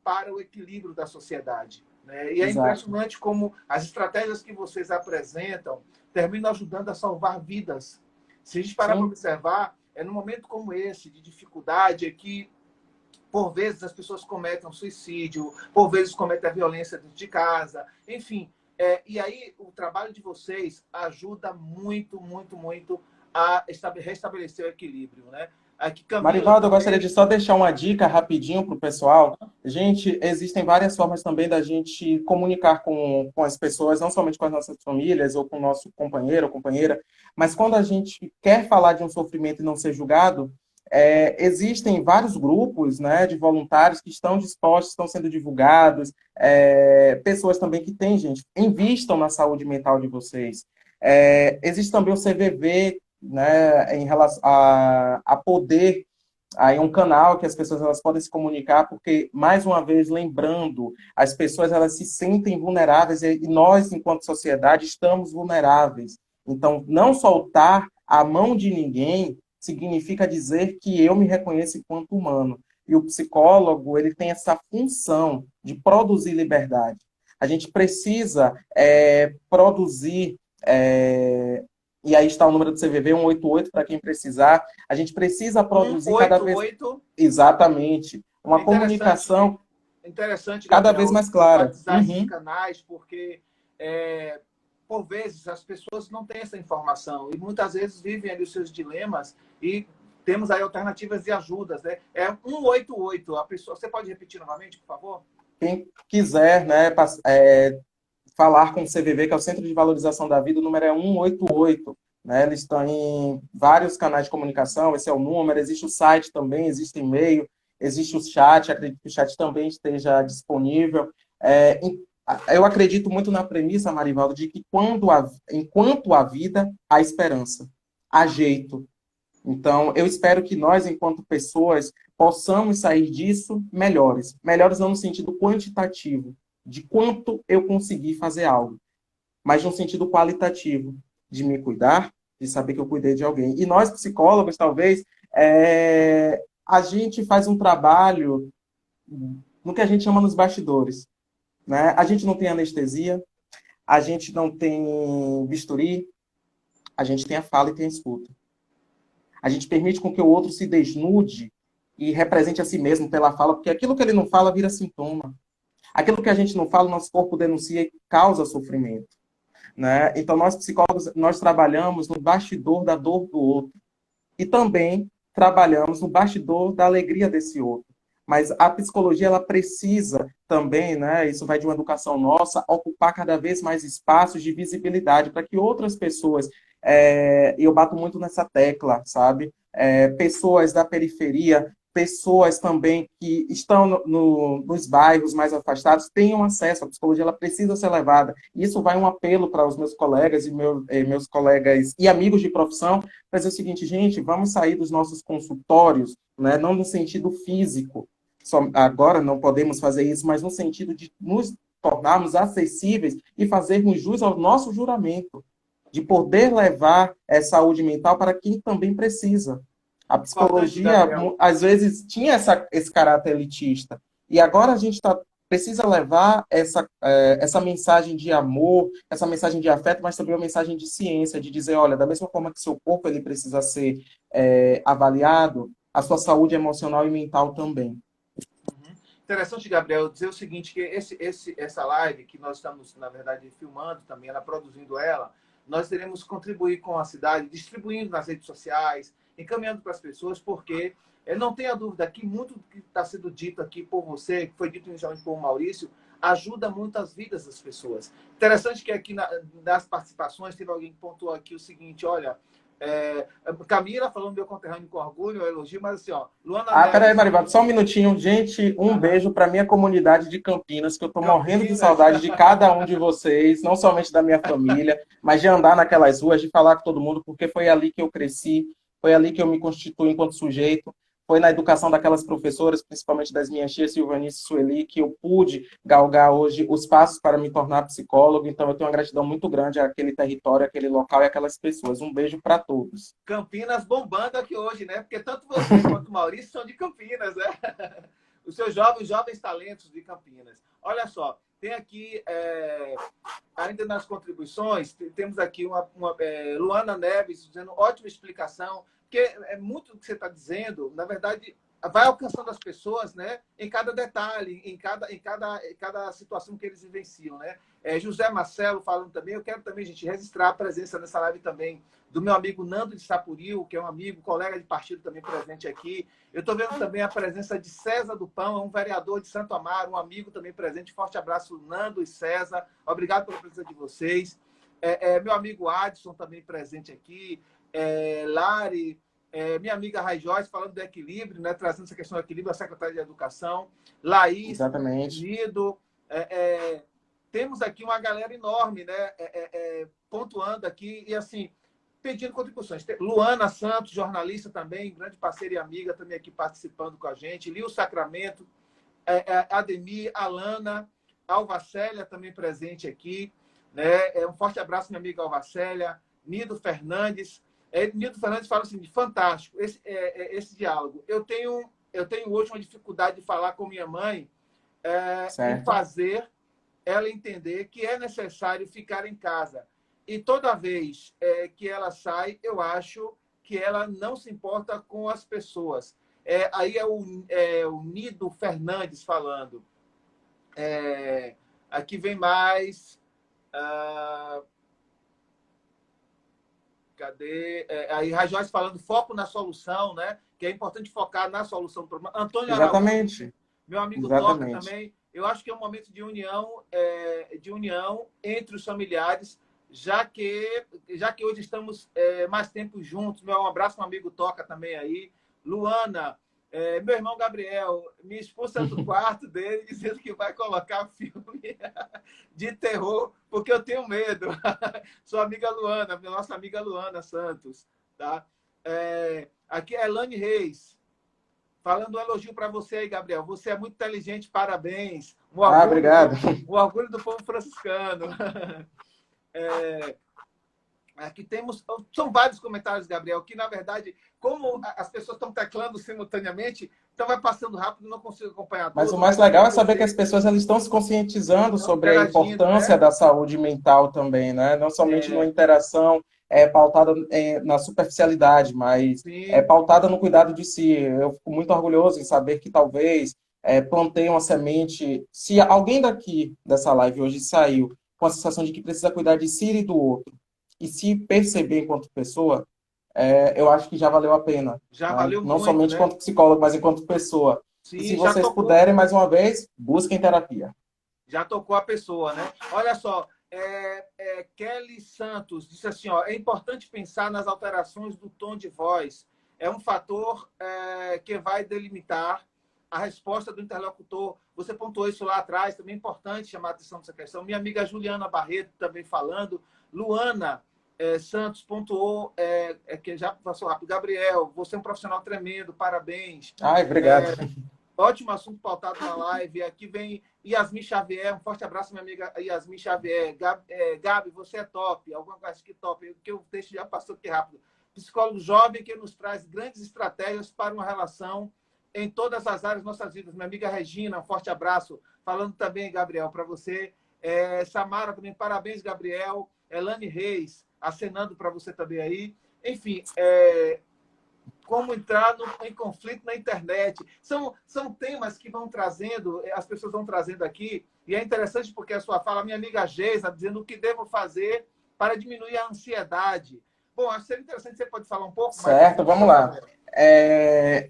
Speaker 1: para o equilíbrio da sociedade. Né? E é
Speaker 2: Exato.
Speaker 1: impressionante como as estratégias que vocês apresentam terminam ajudando a salvar vidas. Se a gente parar para observar, num momento como esse, de dificuldade, é que, por vezes, as pessoas cometem um suicídio, por vezes cometem a violência dentro de casa, enfim. E aí, o trabalho de vocês ajuda muito, muito, muito a restabelecer o equilíbrio, né? Aqui, Camila,
Speaker 2: Marivaldo, eu gostaria de só deixar uma dica rapidinho para o pessoal. Gente, existem várias formas também da gente comunicar com as pessoas, não somente com as nossas famílias ou com o nosso companheiro ou companheira, mas quando a gente quer falar de um sofrimento e não ser julgado, existem vários grupos, né, de voluntários que estão dispostos, estão sendo divulgados, pessoas também que têm, gente, invistam na saúde mental de vocês. Existe também o CVV, né, em relação a poder, aí um canal que as pessoas elas podem se comunicar, porque, mais uma vez, lembrando, as pessoas elas se sentem vulneráveis e nós, enquanto sociedade, estamos vulneráveis. Então, não soltar a mão de ninguém significa dizer que eu me reconheço enquanto humano. E o psicólogo, ele tem essa função de produzir liberdade. A gente precisa produzir... e aí está o número do CVV, 188, para quem precisar. A gente precisa produzir
Speaker 1: 188.
Speaker 2: cada vez... Exatamente. Uma comunicação
Speaker 1: interessante,
Speaker 2: cada
Speaker 1: Gabriel,
Speaker 2: vez mais clara.
Speaker 1: esses canais, porque, por vezes, as pessoas não têm essa informação e muitas vezes vivem ali os seus dilemas e temos aí alternativas de ajudas, né? 188. A pessoa... Você pode repetir novamente, por favor?
Speaker 2: Quem quiser, né, falar com o CVV, que é o Centro de Valorização da Vida, o número é 188. Né? Eles estão em vários canais de comunicação, esse é o número, existe o site também, existe e-mail, existe o chat, acredito que o chat também esteja disponível. Eu acredito muito na premissa, Marivaldo, de que enquanto há vida, há esperança, há jeito. Então, eu espero que nós, enquanto pessoas, possamos sair disso melhores. Melhores não no sentido quantitativo, de quanto eu consegui fazer algo, mas no sentido qualitativo, de me cuidar, de saber que eu cuidei de alguém. E nós, psicólogos, talvez, a gente faz um trabalho no que a gente chama nos bastidores. Né? A gente não tem anestesia, a gente não tem bisturi, a gente tem a fala e tem a escuta. A gente permite com que o outro se desnude e represente a si mesmo pela fala, porque aquilo que ele não fala vira sintoma. Aquilo que a gente não fala, o nosso corpo denuncia e causa sofrimento. Né? Então, nós psicólogos, nós trabalhamos no bastidor da dor do outro. E também trabalhamos no bastidor da alegria desse outro. Mas a psicologia, ela precisa também, né, isso vai de uma educação nossa, ocupar cada vez mais espaços de visibilidade para que outras pessoas, e eu bato muito nessa tecla, sabe? Pessoas da periferia, pessoas também que estão nos bairros mais afastados tenham acesso à psicologia, ela precisa ser levada. Isso vai um apelo para os meus colegas e meus colegas e amigos de profissão, para dizer o seguinte, gente, vamos sair dos nossos consultórios, né, não no sentido físico, agora não podemos fazer isso, mas no sentido de nos tornarmos acessíveis e fazermos jus ao nosso juramento, de poder levar saúde mental para quem também precisa. A psicologia, às vezes, tinha esse caráter elitista. E agora a gente precisa levar essa mensagem de amor, essa mensagem de afeto, mas também uma mensagem de ciência, de dizer, olha, da mesma forma que seu corpo ele precisa ser avaliado, a sua saúde emocional e mental também.
Speaker 1: Interessante, Gabriel, dizer o seguinte, que essa live que nós estamos, na verdade, filmando também, ela produzindo ela, nós teremos que contribuir com a cidade, distribuindo nas redes sociais, encaminhando para as pessoas, porque não tenha dúvida que muito do que está sendo dito aqui por você, que foi dito inicialmente por Maurício, ajuda muito as vidas das pessoas. Interessante que aqui nas participações teve alguém que pontuou aqui o seguinte, olha, Camila falando do meu conterrâneo com orgulho, eu elogio, mas assim, ó, Luana
Speaker 2: peraí, Marivaldo, só um minutinho. Gente, beijo para minha comunidade de Campinas, que eu estou morrendo de saudade de cada um de vocês, não somente da minha família, mas de andar naquelas ruas, de falar com todo mundo, porque foi ali que eu cresci, foi ali que eu me constituí enquanto sujeito. foi na educação daquelas professoras, principalmente das minhas tias, Silvanice e Sueli, que eu pude galgar hoje os passos para me tornar psicólogo. Então, eu tenho uma gratidão muito grande àquele território, àquele local e àquelas pessoas. Um beijo para todos.
Speaker 1: Campinas bombando aqui hoje, né? Porque tanto você quanto o Maurício são de Campinas, né? Os seus jovens talentos de Campinas. Olha só, tem aqui, ainda nas contribuições, temos aqui Luana Neves dizendo ótima explicação, porque é muito o que você está dizendo, na verdade, vai alcançando as pessoas, né, em cada detalhe, em cada situação que eles vivenciam, né? José Marcelo falando também, eu quero também, gente, registrar a presença nessa live também do meu amigo Nando de Sapuril, que é um amigo, colega de partido também presente aqui. Eu estou vendo também a presença de César do Pão, um vereador de Santo Amaro, um amigo também presente. Forte abraço, Nando e César. Obrigado pela presença de vocês. Meu amigo Adson também presente aqui. Lari, minha amiga Rai Joyce, falando do equilíbrio, né, trazendo essa questão do equilíbrio, a secretária de Educação. Laís,
Speaker 2: Exatamente.
Speaker 1: Nido. Temos aqui uma galera enorme, né, pontuando aqui. E assim, pedindo contribuições. Luana Santos, jornalista também, grande parceira e amiga, também aqui participando com a gente. Lio Sacramento, Ademir, Alana, Alvacélia também presente aqui. Né? Um forte abraço, minha amiga Alvacélia. Nido Fernandes. Nido Fernandes fala assim, fantástico, esse diálogo. Eu tenho hoje uma dificuldade de falar com minha mãe e fazer ela entender que é necessário ficar em casa. E toda vez que ela sai, eu acho que ela não se importa com as pessoas. Aí o Nido Fernandes falando. Aqui vem mais. Cadê? Aí Rajóis falando foco na solução, né? Que é importante focar na solução do problema. Antônio
Speaker 2: Exatamente.
Speaker 1: Araújo, meu amigo
Speaker 2: Exatamente.
Speaker 1: Toca também. Eu acho que é um momento de união entre os familiares, já que hoje estamos mais tempo juntos. Um abraço, meu amigo Toca também aí. Luana, meu irmão Gabriel, minha esposa é do quarto dele dizendo que vai colocar filme de terror, porque eu tenho medo. Sua amiga Luana, nossa amiga Luana Santos. Tá? Aqui é Elane Reis. Falando um elogio para você aí, Gabriel. Você é muito inteligente, parabéns.
Speaker 2: Obrigado.
Speaker 1: Um orgulho do povo franciscano. Aqui temos... São vários comentários, Gabriel, que, na verdade, como as pessoas estão teclando simultaneamente, então vai passando rápido, não consigo acompanhar tudo.
Speaker 2: Mas o mais legal é saber que as pessoas elas estão se conscientizando sobre a importância, né, da saúde mental também, né? Não somente numa interação pautada na superficialidade, mas pautada no cuidado de si. Eu fico muito orgulhoso em saber que talvez plantei uma semente. Se alguém daqui dessa live hoje saiu com a sensação de que precisa cuidar de si e do outro, e se perceber enquanto pessoa, eu acho que já valeu a pena.
Speaker 1: Já valeu
Speaker 2: não
Speaker 1: muito,
Speaker 2: somente
Speaker 1: né?
Speaker 2: enquanto psicólogo, mas enquanto pessoa.
Speaker 1: Sim,
Speaker 2: e se vocês puderem, mais uma vez, busquem terapia.
Speaker 1: Já tocou a pessoa, né? Olha só, Kelly Santos disse assim, é importante pensar nas alterações do tom de voz. É um fator que vai delimitar a resposta do interlocutor. Você pontuou isso lá atrás, também é importante chamar a atenção dessa questão. Minha amiga Juliana Barreto também falando. Luana Santos pontuou, que já passou rápido. Gabriel, você é um profissional tremendo, parabéns.
Speaker 2: Obrigado.
Speaker 1: Ótimo assunto pautado na live. Aqui vem Yasmin Xavier. Um forte abraço, minha amiga Yasmin Xavier. Gabi, você é top. Alguma coisa que top. Porque o texto já passou aqui rápido. Psicólogo jovem que nos traz grandes estratégias para uma relação em todas as áreas de nossas vidas. Minha amiga Regina, um forte abraço. Falando também, Gabriel, para você. Samara também, parabéns, Gabriel. Elane Reis, acenando para você também aí. Enfim, como entrar em conflito na internet. São temas que vão trazendo, as pessoas vão trazendo aqui, e é interessante porque a sua fala, minha amiga Geisa, dizendo o que devo fazer para diminuir a ansiedade. Bom, acho que seria interessante, você pode falar um pouco mais?
Speaker 2: Certo, vamos lá.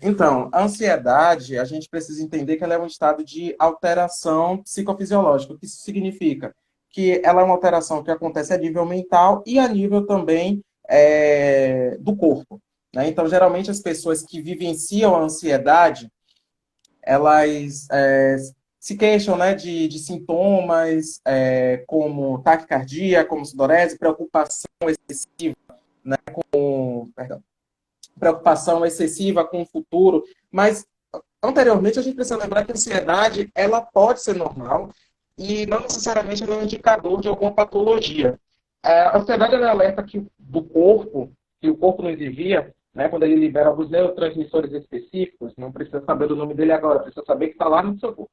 Speaker 2: Então, a ansiedade, a gente precisa entender que ela é um estado de alteração psicofisiológica. O que isso significa? Que ela é uma alteração que acontece a nível mental e a nível também do corpo. Né? Então, geralmente, as pessoas que vivenciam a ansiedade, elas se queixam, né, de sintomas como taquicardia, como sudorese, preocupação excessiva, né, preocupação excessiva com o futuro, mas anteriormente a gente precisa lembrar que a ansiedade ela pode ser normal e não necessariamente ela é um indicador de alguma patologia. A ansiedade ela alerta que o corpo nos envia, né, quando ele libera alguns neurotransmissores específicos, não precisa saber o nome dele agora, precisa saber que está lá no seu corpo.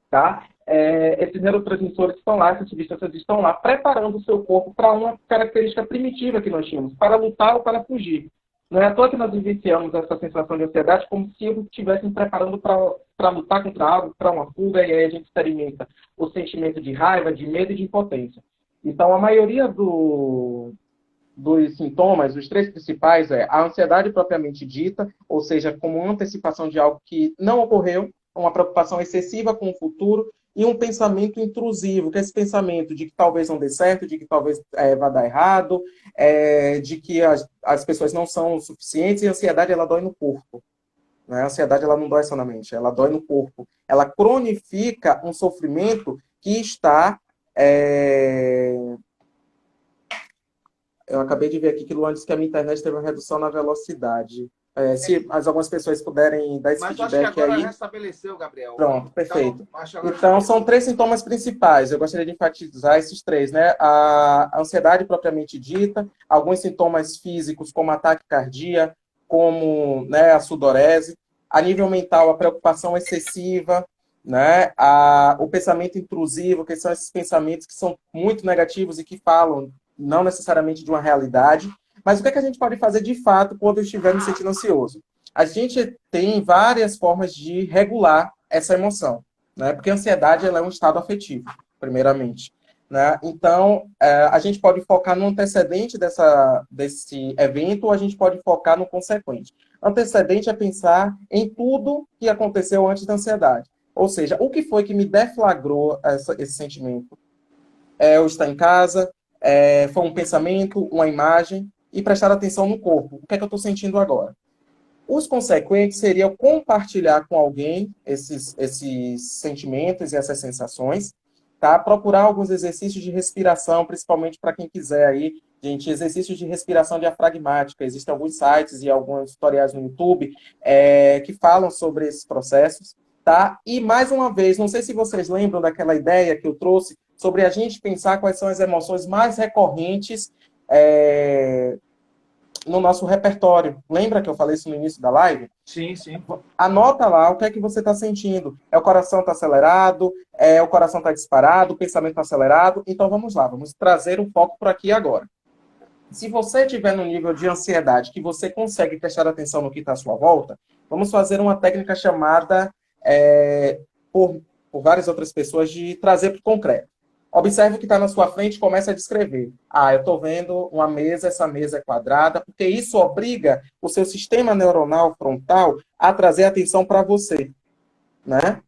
Speaker 2: Tá? Esses neurotransmissores estão lá, essas substâncias estão lá, preparando o seu corpo para uma característica primitiva que nós tínhamos, para lutar ou para fugir. Não é à toa que nós vivenciamos essa sensação de ansiedade como se estivéssemos preparando para lutar contra algo, para uma fuga, e aí a gente experimenta o sentimento de raiva, de medo e de impotência. Então, a maioria dos sintomas, os três principais, é a ansiedade propriamente dita, ou seja, como uma antecipação de algo que não ocorreu, uma preocupação excessiva com o futuro e um pensamento intrusivo, que é esse pensamento de que talvez não dê certo, de que talvez vá dar errado, de que as pessoas não são o suficientes, e a ansiedade ela dói no corpo. Né? A ansiedade ela não dói só na mente, ela dói no corpo. Ela cronifica um sofrimento que está... Eu acabei de ver aqui que o Luan disse que a minha internet teve uma redução na velocidade. Se algumas pessoas puderem dar esse
Speaker 1: Mas
Speaker 2: feedback
Speaker 1: eu acho que agora
Speaker 2: aí.
Speaker 1: restabeleceu, Gabriel.
Speaker 2: Pronto, perfeito.
Speaker 1: Então,
Speaker 2: São três sintomas principais. Eu gostaria de enfatizar esses três, né? A ansiedade propriamente dita, alguns sintomas físicos, como ataque cardíaco, como, né, a sudorese. A nível mental, a preocupação excessiva, né? O pensamento intrusivo, que são esses pensamentos que são muito negativos e que falam não necessariamente de uma realidade. Mas o que é que a gente pode fazer de fato quando estiver me sentindo ansioso? A gente tem várias formas de regular essa emoção, né? Porque a ansiedade ela é um estado afetivo, primeiramente. Né? Então, a gente pode focar no antecedente desse evento ou a gente pode focar no consequente. Antecedente é pensar em tudo que aconteceu antes da ansiedade. Ou seja, o que foi que me deflagrou esse sentimento? Eu estar em casa, foi um pensamento, uma imagem, e prestar atenção no corpo. O que é que eu estou sentindo agora? Os consequentes seriam compartilhar com alguém esses sentimentos e essas sensações, tá? Procurar alguns exercícios de respiração, principalmente para quem quiser aí, gente, exercícios de respiração diafragmática. Existem alguns sites e alguns tutoriais no YouTube que falam sobre esses processos, tá? E, mais uma vez, não sei se vocês lembram daquela ideia que eu trouxe sobre a gente pensar quais são as emoções mais recorrentes no nosso repertório. Lembra que eu falei isso no início da live?
Speaker 1: Sim, sim.
Speaker 2: Anota lá o que é que você está sentindo. O coração está acelerado? O coração está disparado? O pensamento está acelerado? Então vamos lá, vamos trazer um foco por aqui agora. Se você estiver no nível de ansiedade que você consegue prestar atenção no que está à sua volta, vamos fazer uma técnica chamada, por várias outras pessoas, de trazer para o concreto. Observe o que está na sua frente e comece a descrever. Eu estou vendo uma mesa, essa mesa é quadrada, porque isso obriga o seu sistema neuronal frontal a trazer atenção para você. Né?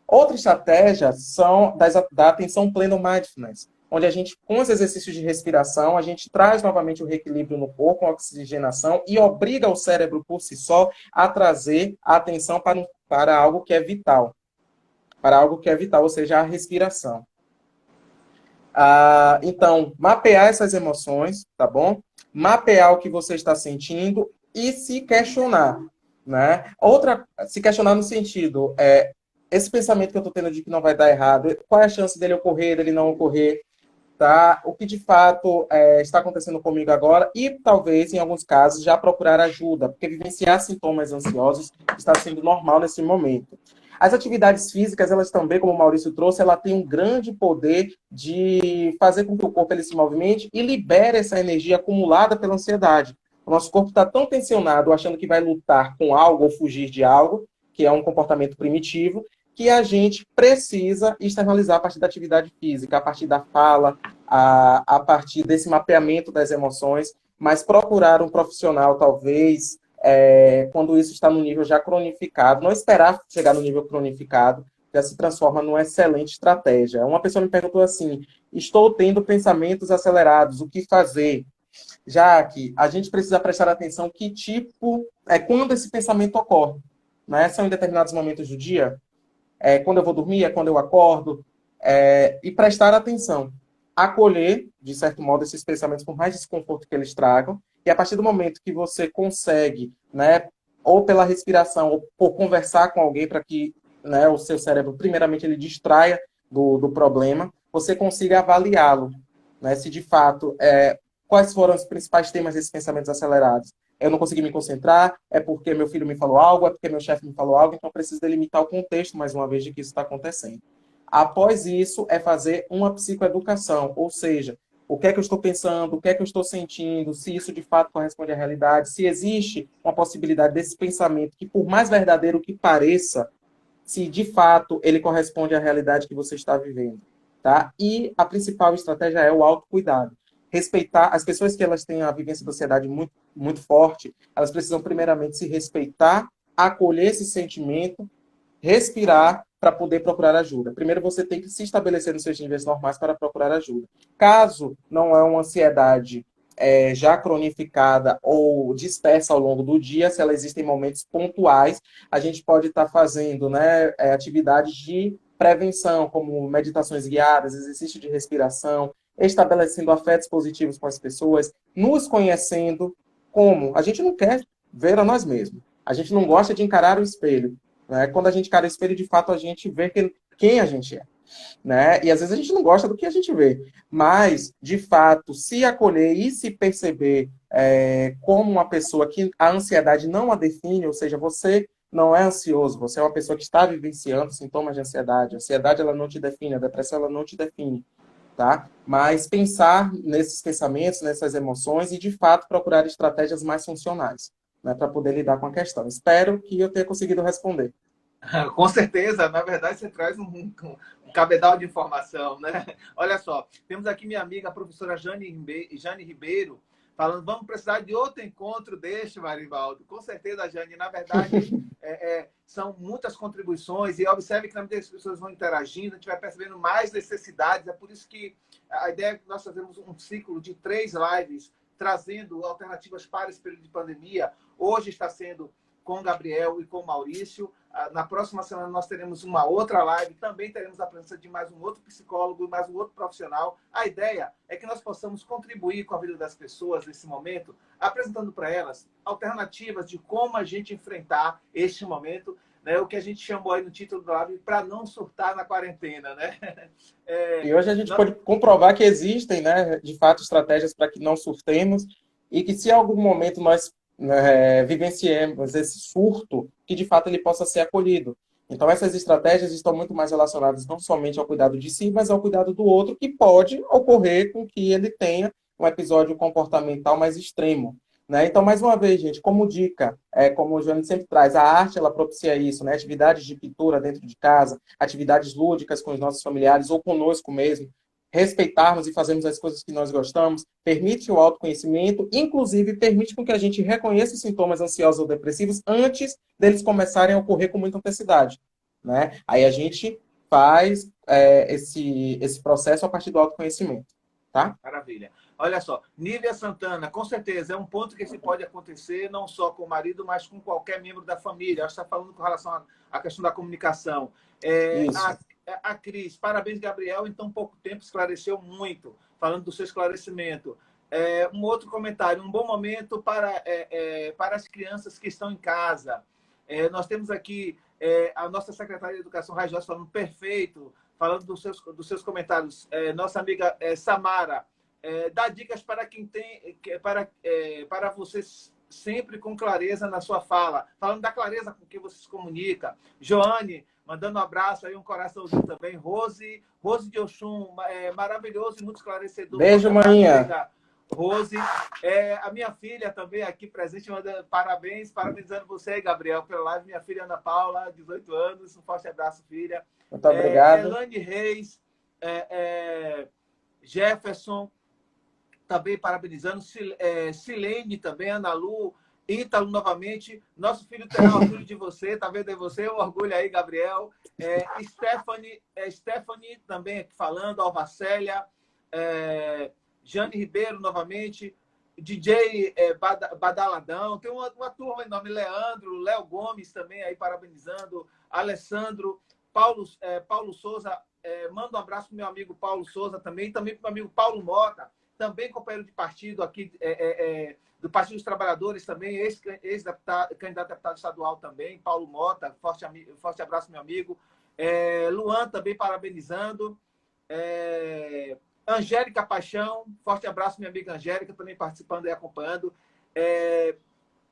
Speaker 2: Outra estratégia são da atenção pleno mindfulness, onde a gente, com os exercícios de respiração, a gente traz novamente o reequilíbrio no corpo, a oxigenação, e obriga o cérebro por si só a trazer a atenção para algo que é vital. Para algo que é vital, ou seja, a respiração. Então, mapear essas emoções, tá bom? Mapear o que você está sentindo e se questionar, né? Se questionar no sentido, esse pensamento que eu estou tendo de que não vai dar errado, qual é a chance dele ocorrer, dele não ocorrer, tá? O que de fato está acontecendo comigo agora e talvez, em alguns casos, já procurar ajuda, porque vivenciar sintomas ansiosos está sendo normal nesse momento. As atividades físicas, elas também, como o Maurício trouxe, ela tem um grande poder de fazer com que o corpo ele se movimente e libere essa energia acumulada pela ansiedade. O nosso corpo está tão tensionado, achando que vai lutar com algo ou fugir de algo, que é um comportamento primitivo, que a gente precisa externalizar a partir da atividade física, a partir da fala, a partir desse mapeamento das emoções, mas procurar um profissional, talvez, quando isso está no nível já cronificado, não esperar chegar no nível cronificado, já se transforma numa excelente estratégia. Uma pessoa me perguntou assim, estou tendo pensamentos acelerados, o que fazer? Já que a gente precisa prestar atenção que tipo, quando esse pensamento ocorre. Né? São em determinados momentos do dia, quando eu vou dormir, quando eu acordo, e prestar atenção. Acolher, de certo modo, esses pensamentos, por mais desconforto que eles tragam, E a partir do momento que você consegue, né, ou pela respiração, ou por conversar com alguém para que, né, o seu cérebro, primeiramente, ele distraia do problema, você consiga avaliá-lo, né, se de fato, quais foram os principais temas desses pensamentos acelerados. Eu não consegui me concentrar, é porque meu filho me falou algo, é porque meu chefe me falou algo, então eu preciso delimitar o contexto, mais uma vez, de que isso está acontecendo. Após isso, é fazer uma psicoeducação, ou seja, o que é que eu estou pensando, o que é que eu estou sentindo, se isso de fato corresponde à realidade, se existe uma possibilidade desse pensamento que, por mais verdadeiro que pareça, se de fato ele corresponde à realidade que você está vivendo, tá? E a principal estratégia é o autocuidado. Respeitar as pessoas que elas têm a vivência da ansiedade muito, muito forte, elas precisam primeiramente se respeitar, acolher esse sentimento, respirar para poder procurar ajuda. Primeiro você tem que se estabelecer nos seus níveis normais para procurar ajuda. Caso não é uma ansiedade já cronificada ou dispersa ao longo do dia, se ela existe em momentos pontuais, a gente pode estar fazendo, né, atividades de prevenção, como meditações guiadas, exercício de respiração, estabelecendo afetos positivos com as pessoas, nos conhecendo. Como? A gente não quer ver a nós mesmos. A gente não gosta de encarar o espelho. Né? Quando a gente encara o espelho, de fato, a gente vê quem a gente é. Né? E às vezes a gente não gosta do que a gente vê. Mas, de fato, se acolher e se perceber como uma pessoa que a ansiedade não a define, ou seja, você não é ansioso, você é uma pessoa que está vivenciando sintomas de ansiedade. A ansiedade ela não te define, a depressão ela não te define. Tá? Mas pensar nesses pensamentos, nessas emoções e, de fato, procurar estratégias mais funcionais, né, para poder lidar com a questão. Espero que eu tenha conseguido responder.
Speaker 1: Com certeza, na verdade, você traz um cabedal de informação, né? Olha só, temos aqui minha amiga, a professora Jane Ribeiro, falando, vamos precisar de outro encontro deste, Marivaldo. Com certeza, Jane, na verdade, são muitas contribuições, e observe que na medida que as pessoas vão interagindo, a gente vai percebendo mais necessidades, é por isso que a ideia é que nós fazemos um ciclo de 3 lives, trazendo alternativas para esse período de pandemia. Hoje está sendo com o Gabriel e com o Maurício. Na próxima semana nós teremos uma outra live, também teremos a presença de mais um outro psicólogo, mais um outro profissional. A ideia é que nós possamos contribuir com a vida das pessoas nesse momento, apresentando para elas alternativas de como a gente enfrentar este momento, né? O que a gente chamou aí no título da live, para não surtar na quarentena, né?
Speaker 2: E hoje a gente pode comprovar que existem, né, de fato, estratégias para que não surtemos e que se em algum momento nós vivenciemos esse surto, que de fato ele possa ser acolhido. Então essas estratégias estão muito mais relacionadas não somente ao cuidado de si, mas ao cuidado do outro, que pode ocorrer com que ele tenha um episódio comportamental mais extremo. Né? Então, mais uma vez, gente, como dica, como o João sempre traz, a arte ela propicia isso, né? Atividades de pintura dentro de casa, atividades lúdicas com os nossos familiares ou conosco mesmo, respeitarmos e fazermos as coisas que nós gostamos, permite o autoconhecimento, inclusive permite com que a gente reconheça os sintomas ansiosos ou depressivos antes deles começarem a ocorrer com muita intensidade. Né? Aí a gente faz esse processo a partir do autoconhecimento. Tá?
Speaker 1: Maravilha. Olha só, Nívia Santana, com certeza, é um ponto que esse pode acontecer não só com o marido, mas com qualquer membro da família. Acho que está falando com relação à questão da comunicação. A Cris, parabéns, Gabriel, em tão pouco tempo esclareceu muito, falando do seu esclarecimento. Um outro comentário, um bom momento para as crianças que estão em casa. Nós temos aqui a nossa secretária de Educação, Rajós, falando perfeito, falando dos seus comentários. Nossa amiga Samara, dá dicas para quem tem, para vocês sempre com clareza na sua fala, falando da clareza com que você se comunica. Joane, mandando um abraço aí, um coraçãozinho também. Rose de Oxum, maravilhoso e muito esclarecedor.
Speaker 2: Beijo, manhã.
Speaker 1: Rose, a minha filha também aqui presente, mandando parabéns, parabenizando você, Gabriel, pela live. Minha filha Ana Paula, 18 anos, um forte abraço, filha.
Speaker 2: Muito obrigado.
Speaker 1: Elane Reis, Jefferson, também parabenizando, Silene também, Ana Lu, Ítalo novamente, nosso filho terá orgulho de você, tá vendo aí você? Um orgulho aí, Gabriel. Stephanie também aqui falando, Alvacélia, Jane Ribeiro novamente, DJ Badaladão, tem uma turma em nome, Leandro, Léo Gomes também aí parabenizando, Alessandro, Paulo Souza, manda um abraço para o meu amigo Paulo Souza também para o meu amigo Paulo Mota, também companheiro de partido aqui, do Partido dos Trabalhadores também, ex-candidato a deputado estadual também, Paulo Mota, forte abraço, meu amigo. Luan também parabenizando. Angélica Paixão, forte abraço, minha amiga Angélica, também participando e acompanhando.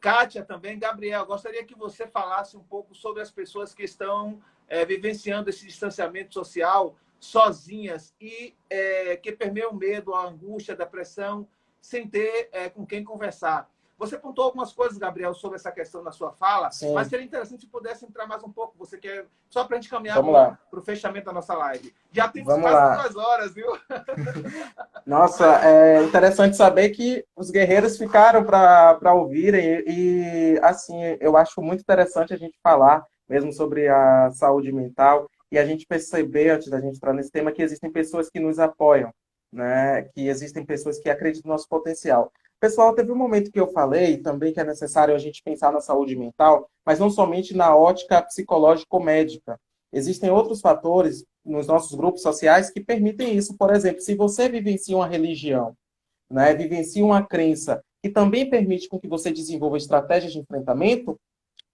Speaker 1: Kátia também. Gabriel, gostaria que você falasse um pouco sobre as pessoas que estão vivenciando esse distanciamento social sozinhas e que permeiam o medo, a angústia, a depressão, sem ter com quem conversar. Você pontuou algumas coisas, Gabriel, sobre essa questão na sua fala,
Speaker 2: Sim.
Speaker 1: mas seria interessante se pudesse entrar mais um pouco. Você quer, só para a gente caminhar para o fechamento da nossa live. Já temos quase 2 horas, viu?
Speaker 2: Nossa, é interessante saber que os guerreiros ficaram para ouvirem e, assim, eu acho muito interessante a gente falar mesmo sobre a saúde mental e a gente perceber, antes da gente entrar nesse tema, que existem pessoas que nos apoiam, né? Que existem pessoas que acreditam no nosso potencial. Pessoal, teve um momento que eu falei também que é necessário a gente pensar na saúde mental, mas não somente na ótica psicológico-médica. Existem outros fatores nos nossos grupos sociais que permitem isso. Por exemplo, se você vivencia uma religião, né, vivencia uma crença que também permite com que você desenvolva estratégias de enfrentamento,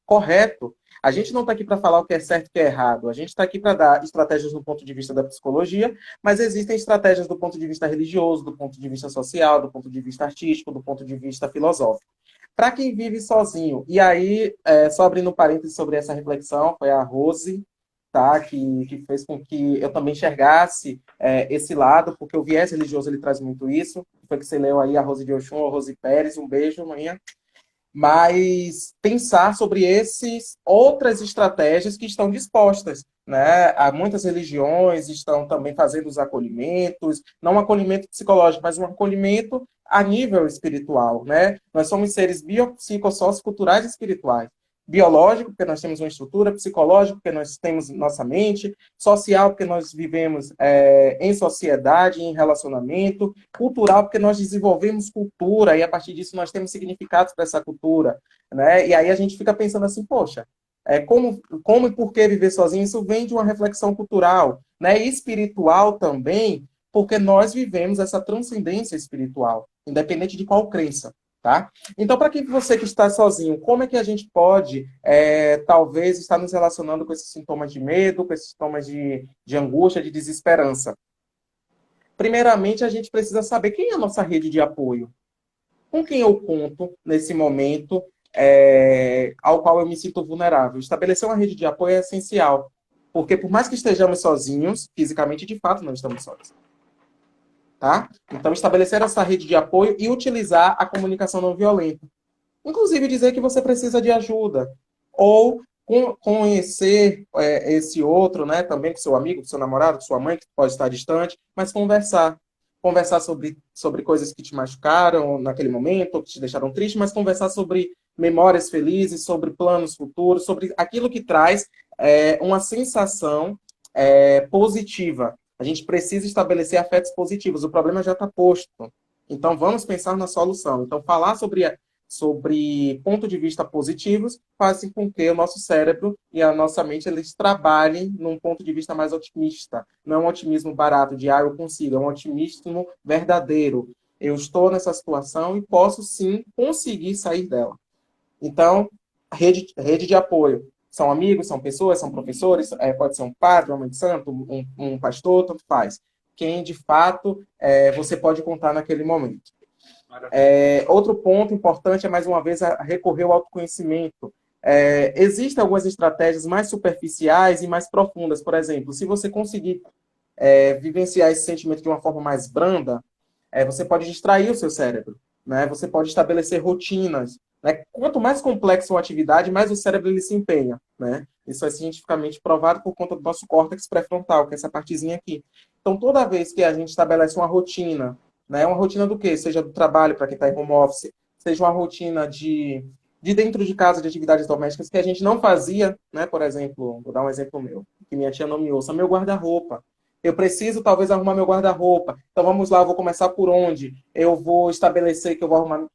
Speaker 2: correto. A gente não está aqui para falar o que é certo e o que é errado. A gente está aqui para dar estratégias do ponto de vista da psicologia, mas existem estratégias do ponto de vista religioso, do ponto de vista social, do ponto de vista artístico, do ponto de vista filosófico. Para quem vive sozinho, e aí, só abrindo parênteses sobre essa reflexão, foi a Rose, tá, que fez com que eu também enxergasse esse lado, porque o viés religioso ele traz muito isso. Foi que você leu aí a Rose de Oxum, a Rose Pérez, um beijo, manhã. Mas pensar sobre essas outras estratégias que estão dispostas, né? Há muitas religiões estão também fazendo os acolhimentos, não um acolhimento psicológico, mas um acolhimento a nível espiritual, né? Nós somos seres biopsicossocioculturais e espirituais. Biológico, porque nós temos uma estrutura, psicológico, porque nós temos nossa mente, social, porque nós vivemos em sociedade, em relacionamento, cultural, porque nós desenvolvemos cultura e a partir disso nós temos significados para essa cultura, né? E aí a gente fica pensando assim, poxa, como e por que viver sozinho? Isso vem de uma reflexão cultural, né? E espiritual também, porque nós vivemos essa transcendência espiritual, independente de qual crença. Tá? Então, para você que está sozinho, como é que a gente pode, talvez, estar nos relacionando com esses sintomas de medo, com esses sintomas de angústia, de desesperança? Primeiramente, a gente precisa saber quem é a nossa rede de apoio. Com quem eu conto nesse momento ao qual eu me sinto vulnerável. Estabelecer uma rede de apoio é essencial, porque por mais que estejamos sozinhos, fisicamente, de fato, não estamos sozinhos. Tá? Então, estabelecer essa rede de apoio e utilizar a comunicação não violenta. Inclusive, dizer que você precisa de ajuda. Ou conhecer esse outro, né? Também com seu amigo, com seu namorado, com sua mãe, que pode estar distante, mas conversar. Conversar sobre coisas que te machucaram naquele momento, ou que te deixaram triste, mas conversar sobre memórias felizes, sobre planos futuros, sobre aquilo que traz uma sensação positiva. A gente precisa estabelecer afetos positivos. O problema já está posto. Então, vamos pensar na solução. Então, falar sobre pontos de vista positivos faz com que o nosso cérebro e a nossa mente eles trabalhem num ponto de vista mais otimista. Não é um otimismo barato de eu consigo, é um otimismo verdadeiro. Eu estou nessa situação e posso, sim, conseguir sair dela. Então, rede de apoio. São amigos, são pessoas, são professores, pode ser um padre, uma mãe de santo, um pastor, tanto faz. Quem, de fato, você pode contar naquele momento. Outro ponto importante é, mais uma vez, recorrer ao autoconhecimento. Existem algumas estratégias mais superficiais e mais profundas. Por exemplo, se você conseguir vivenciar esse sentimento de uma forma mais branda, você pode distrair o seu cérebro, né? Você pode estabelecer rotinas. Né? Quanto mais complexa uma atividade, mais o cérebro ele se empenha. Né? Isso é cientificamente provado por conta do nosso córtex pré-frontal, que é essa partezinha aqui. Então, toda vez que a gente estabelece uma rotina, né? Uma rotina do quê? Seja do trabalho, para quem está em home office, seja uma rotina de dentro de casa, de atividades domésticas que a gente não fazia, né? Por exemplo, vou dar um exemplo meu, que minha tia não me ouça, meu guarda-roupa. Eu preciso, talvez, arrumar meu guarda-roupa. Então, vamos lá, vou começar por onde? Eu vou estabelecer que eu vou arrumar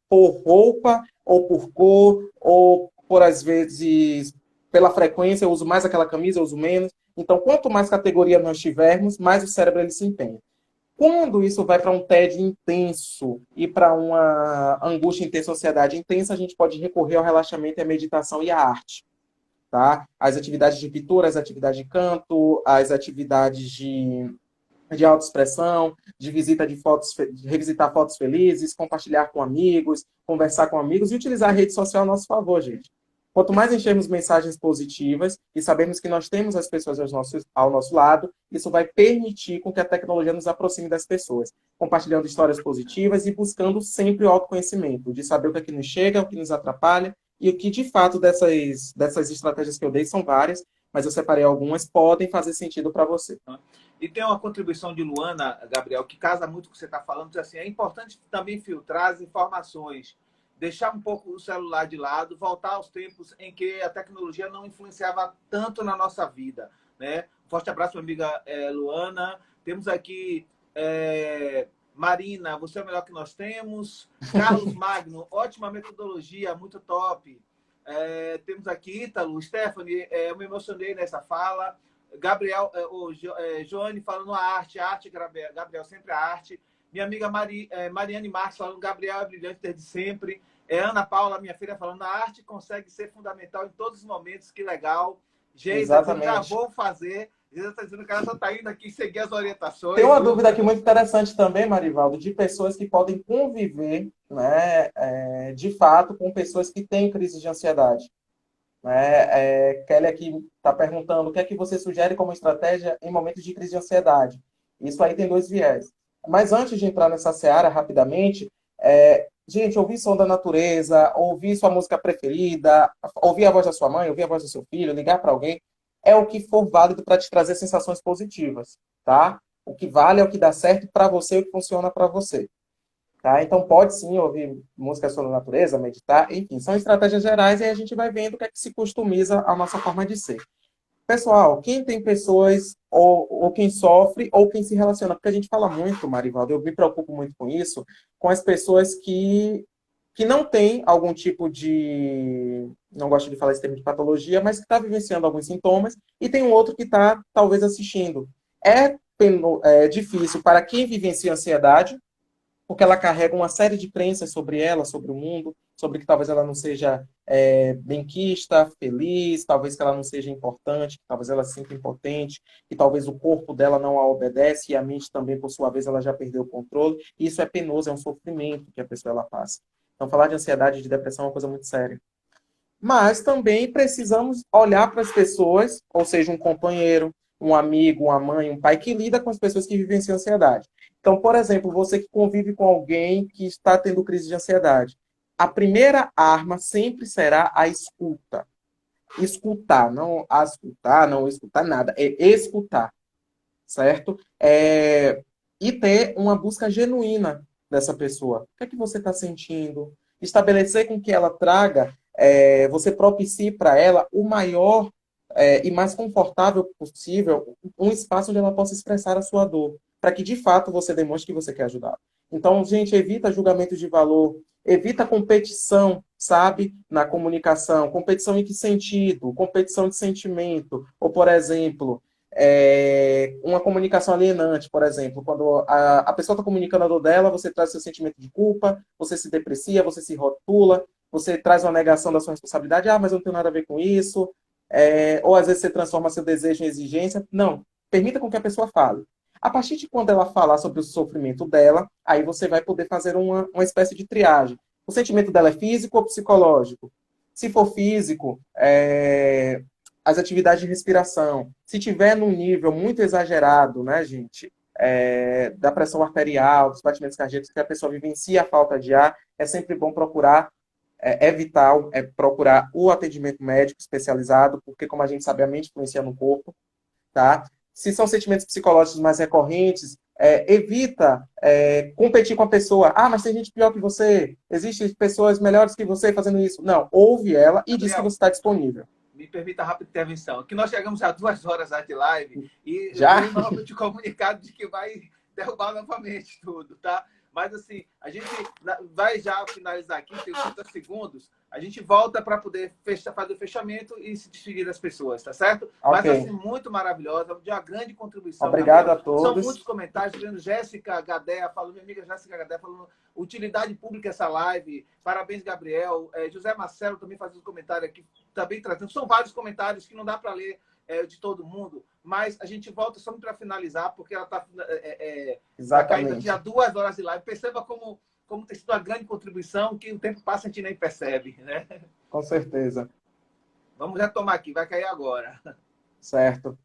Speaker 2: por roupa, ou por cor, ou por, às vezes, pela frequência, eu uso mais aquela camisa, eu uso menos. Então, quanto mais categoria nós tivermos, mais o cérebro ele se empenha. Quando isso vai para um tédio intenso e para uma angústia intensa, ansiedade intensa, a gente pode recorrer ao relaxamento, à meditação e à arte. Tá? As atividades de pintura, as atividades de canto, as atividades de autoexpressão, de visita de fotos, de revisitar fotos felizes, compartilhar com amigos, conversar com amigos e utilizar a rede social a nosso favor, gente. Quanto mais enchermos mensagens positivas e sabemos que nós temos as pessoas ao nosso lado, isso vai permitir com que a tecnologia nos aproxime das pessoas, compartilhando histórias positivas e buscando sempre o autoconhecimento, de saber o que é que nos chega, o que nos atrapalha, e o que, de fato, dessas estratégias que eu dei são várias, mas eu separei algumas, podem fazer sentido para você.
Speaker 1: E tem uma contribuição de Luana, Gabriel, que casa muito com o que você está falando, diz assim, é importante também filtrar as informações, deixar um pouco o celular de lado, voltar aos tempos em que a tecnologia não influenciava tanto na nossa vida. Né? Um forte abraço, minha amiga Luana. Temos aqui Marina, você é o melhor que nós temos. Carlos Magno, ótima metodologia, muito top. Temos aqui Ítalo, Stephanie, eu me emocionei nessa fala. Gabriel, Joane falando a arte, Gabriel, sempre a arte. Minha amiga Mariane Marques falando, Gabriel é brilhante desde sempre. Ana Paula, minha filha, falando, a arte consegue ser fundamental em todos os momentos, que legal. Geisa, já vou fazer. Geisa está dizendo que ela só está indo aqui seguir as orientações.
Speaker 2: Tem uma dúvida aqui muito interessante também, Marivaldo, de pessoas que podem conviver, né, de fato, com pessoas que têm crise de ansiedade. Kelly aqui está perguntando o que é que você sugere como estratégia em momentos de crise de ansiedade. Isso aí tem dois viés. Mas antes de entrar nessa seara, rapidamente, gente, ouvir som da natureza, ouvir sua música preferida, ouvir a voz da sua mãe, ouvir a voz do seu filho, ligar para alguém, é o que for válido para te trazer sensações positivas, tá? O que vale é o que dá certo para você e o que funciona para você. Tá? Então, pode sim ouvir música sobre a natureza, meditar, enfim, são estratégias gerais e aí a gente vai vendo o que é que se customiza a nossa forma de ser. Pessoal, quem tem pessoas, ou quem sofre, ou quem se relaciona, porque a gente fala muito, Marivaldo, eu me preocupo muito com isso, com as pessoas que não têm algum tipo de, não gosto de falar esse termo de patologia, mas que está vivenciando alguns sintomas, e tem um outro que está, talvez, assistindo. É difícil para quem vivencia ansiedade, porque ela carrega uma série de crenças sobre ela, sobre o mundo, sobre que talvez ela não seja benquista, feliz, talvez que ela não seja importante, que talvez ela se sinta impotente, que talvez o corpo dela não a obedece e a mente também, por sua vez, ela já perdeu o controle. E isso é penoso, é um sofrimento que a pessoa ela passa. Então, falar de ansiedade e de depressão é uma coisa muito séria. Mas também precisamos olhar para as pessoas, ou seja, um companheiro, um amigo, uma mãe, um pai que lida com as pessoas que vivenciam ansiedade. Então, por exemplo, você que convive com alguém que está tendo crise de ansiedade, a primeira arma sempre será a escuta. Escutar, não escutar, não escutar nada, é escutar, certo? E ter uma busca genuína dessa pessoa. O que é que você está sentindo? Estabelecer com que ela traga, você propicie para ela o maior e mais confortável possível, um espaço onde ela possa expressar a sua dor, para que de fato você demonstre que você quer ajudar. Então, gente, evita julgamentos de valor, evita competição, sabe, na comunicação. Competição em que sentido? Competição de sentimento. Ou, por exemplo, uma comunicação alienante, por exemplo, quando a pessoa está comunicando a dor dela, você traz seu sentimento de culpa, você se deprecia, você se rotula, você traz uma negação da sua responsabilidade, mas eu não tenho nada a ver com isso, ou às vezes você transforma seu desejo em exigência. Não, permita com que a pessoa fale. A partir de quando ela falar sobre o sofrimento dela, aí você vai poder fazer uma espécie de triagem. O sentimento dela é físico ou psicológico? Se for físico, as atividades de respiração. Se tiver num nível muito exagerado, né, gente, da pressão arterial, dos batimentos cardíacos, que a pessoa vivencia a falta de ar, é sempre bom procurar, é vital, procurar o atendimento médico especializado, porque, como a gente sabe, a mente influencia no corpo, tá? Se são sentimentos psicológicos mais recorrentes, evita competir com a pessoa. Mas tem gente pior que você. Existem pessoas melhores que você fazendo isso. Não, ouve ela e diz que você está disponível.
Speaker 1: Me permita a rápida intervenção. Que nós chegamos a 2 horas de live e
Speaker 2: já
Speaker 1: eu novamente comunicado de que vai derrubar novamente tudo, tá? Mas assim, a gente vai já finalizar aqui, tem 30 segundos, A gente volta para poder fazer o fechamento e se despedir das pessoas, tá certo? Mas
Speaker 2: Ok.
Speaker 1: assim, muito maravilhosa, de uma grande contribuição,
Speaker 2: Obrigado
Speaker 1: Gabriel.
Speaker 2: a
Speaker 1: São
Speaker 2: todos.
Speaker 1: muitos comentários, vendo Jéssica Gadea falando, minha amiga Jéssica Gadea falando, utilidade pública essa live, parabéns, Gabriel. José Marcelo também fazendo comentário aqui, também tratando. São vários comentários que não dá para ler de todo mundo, mas a gente volta só para finalizar, porque ela está caindo aqui
Speaker 2: Exatamente.
Speaker 1: a 2 horas de live. Perceba como tem sido uma grande contribuição, que o tempo passa e a gente nem percebe, né?
Speaker 2: Com certeza.
Speaker 1: Vamos retomar aqui, vai cair agora.
Speaker 2: Certo.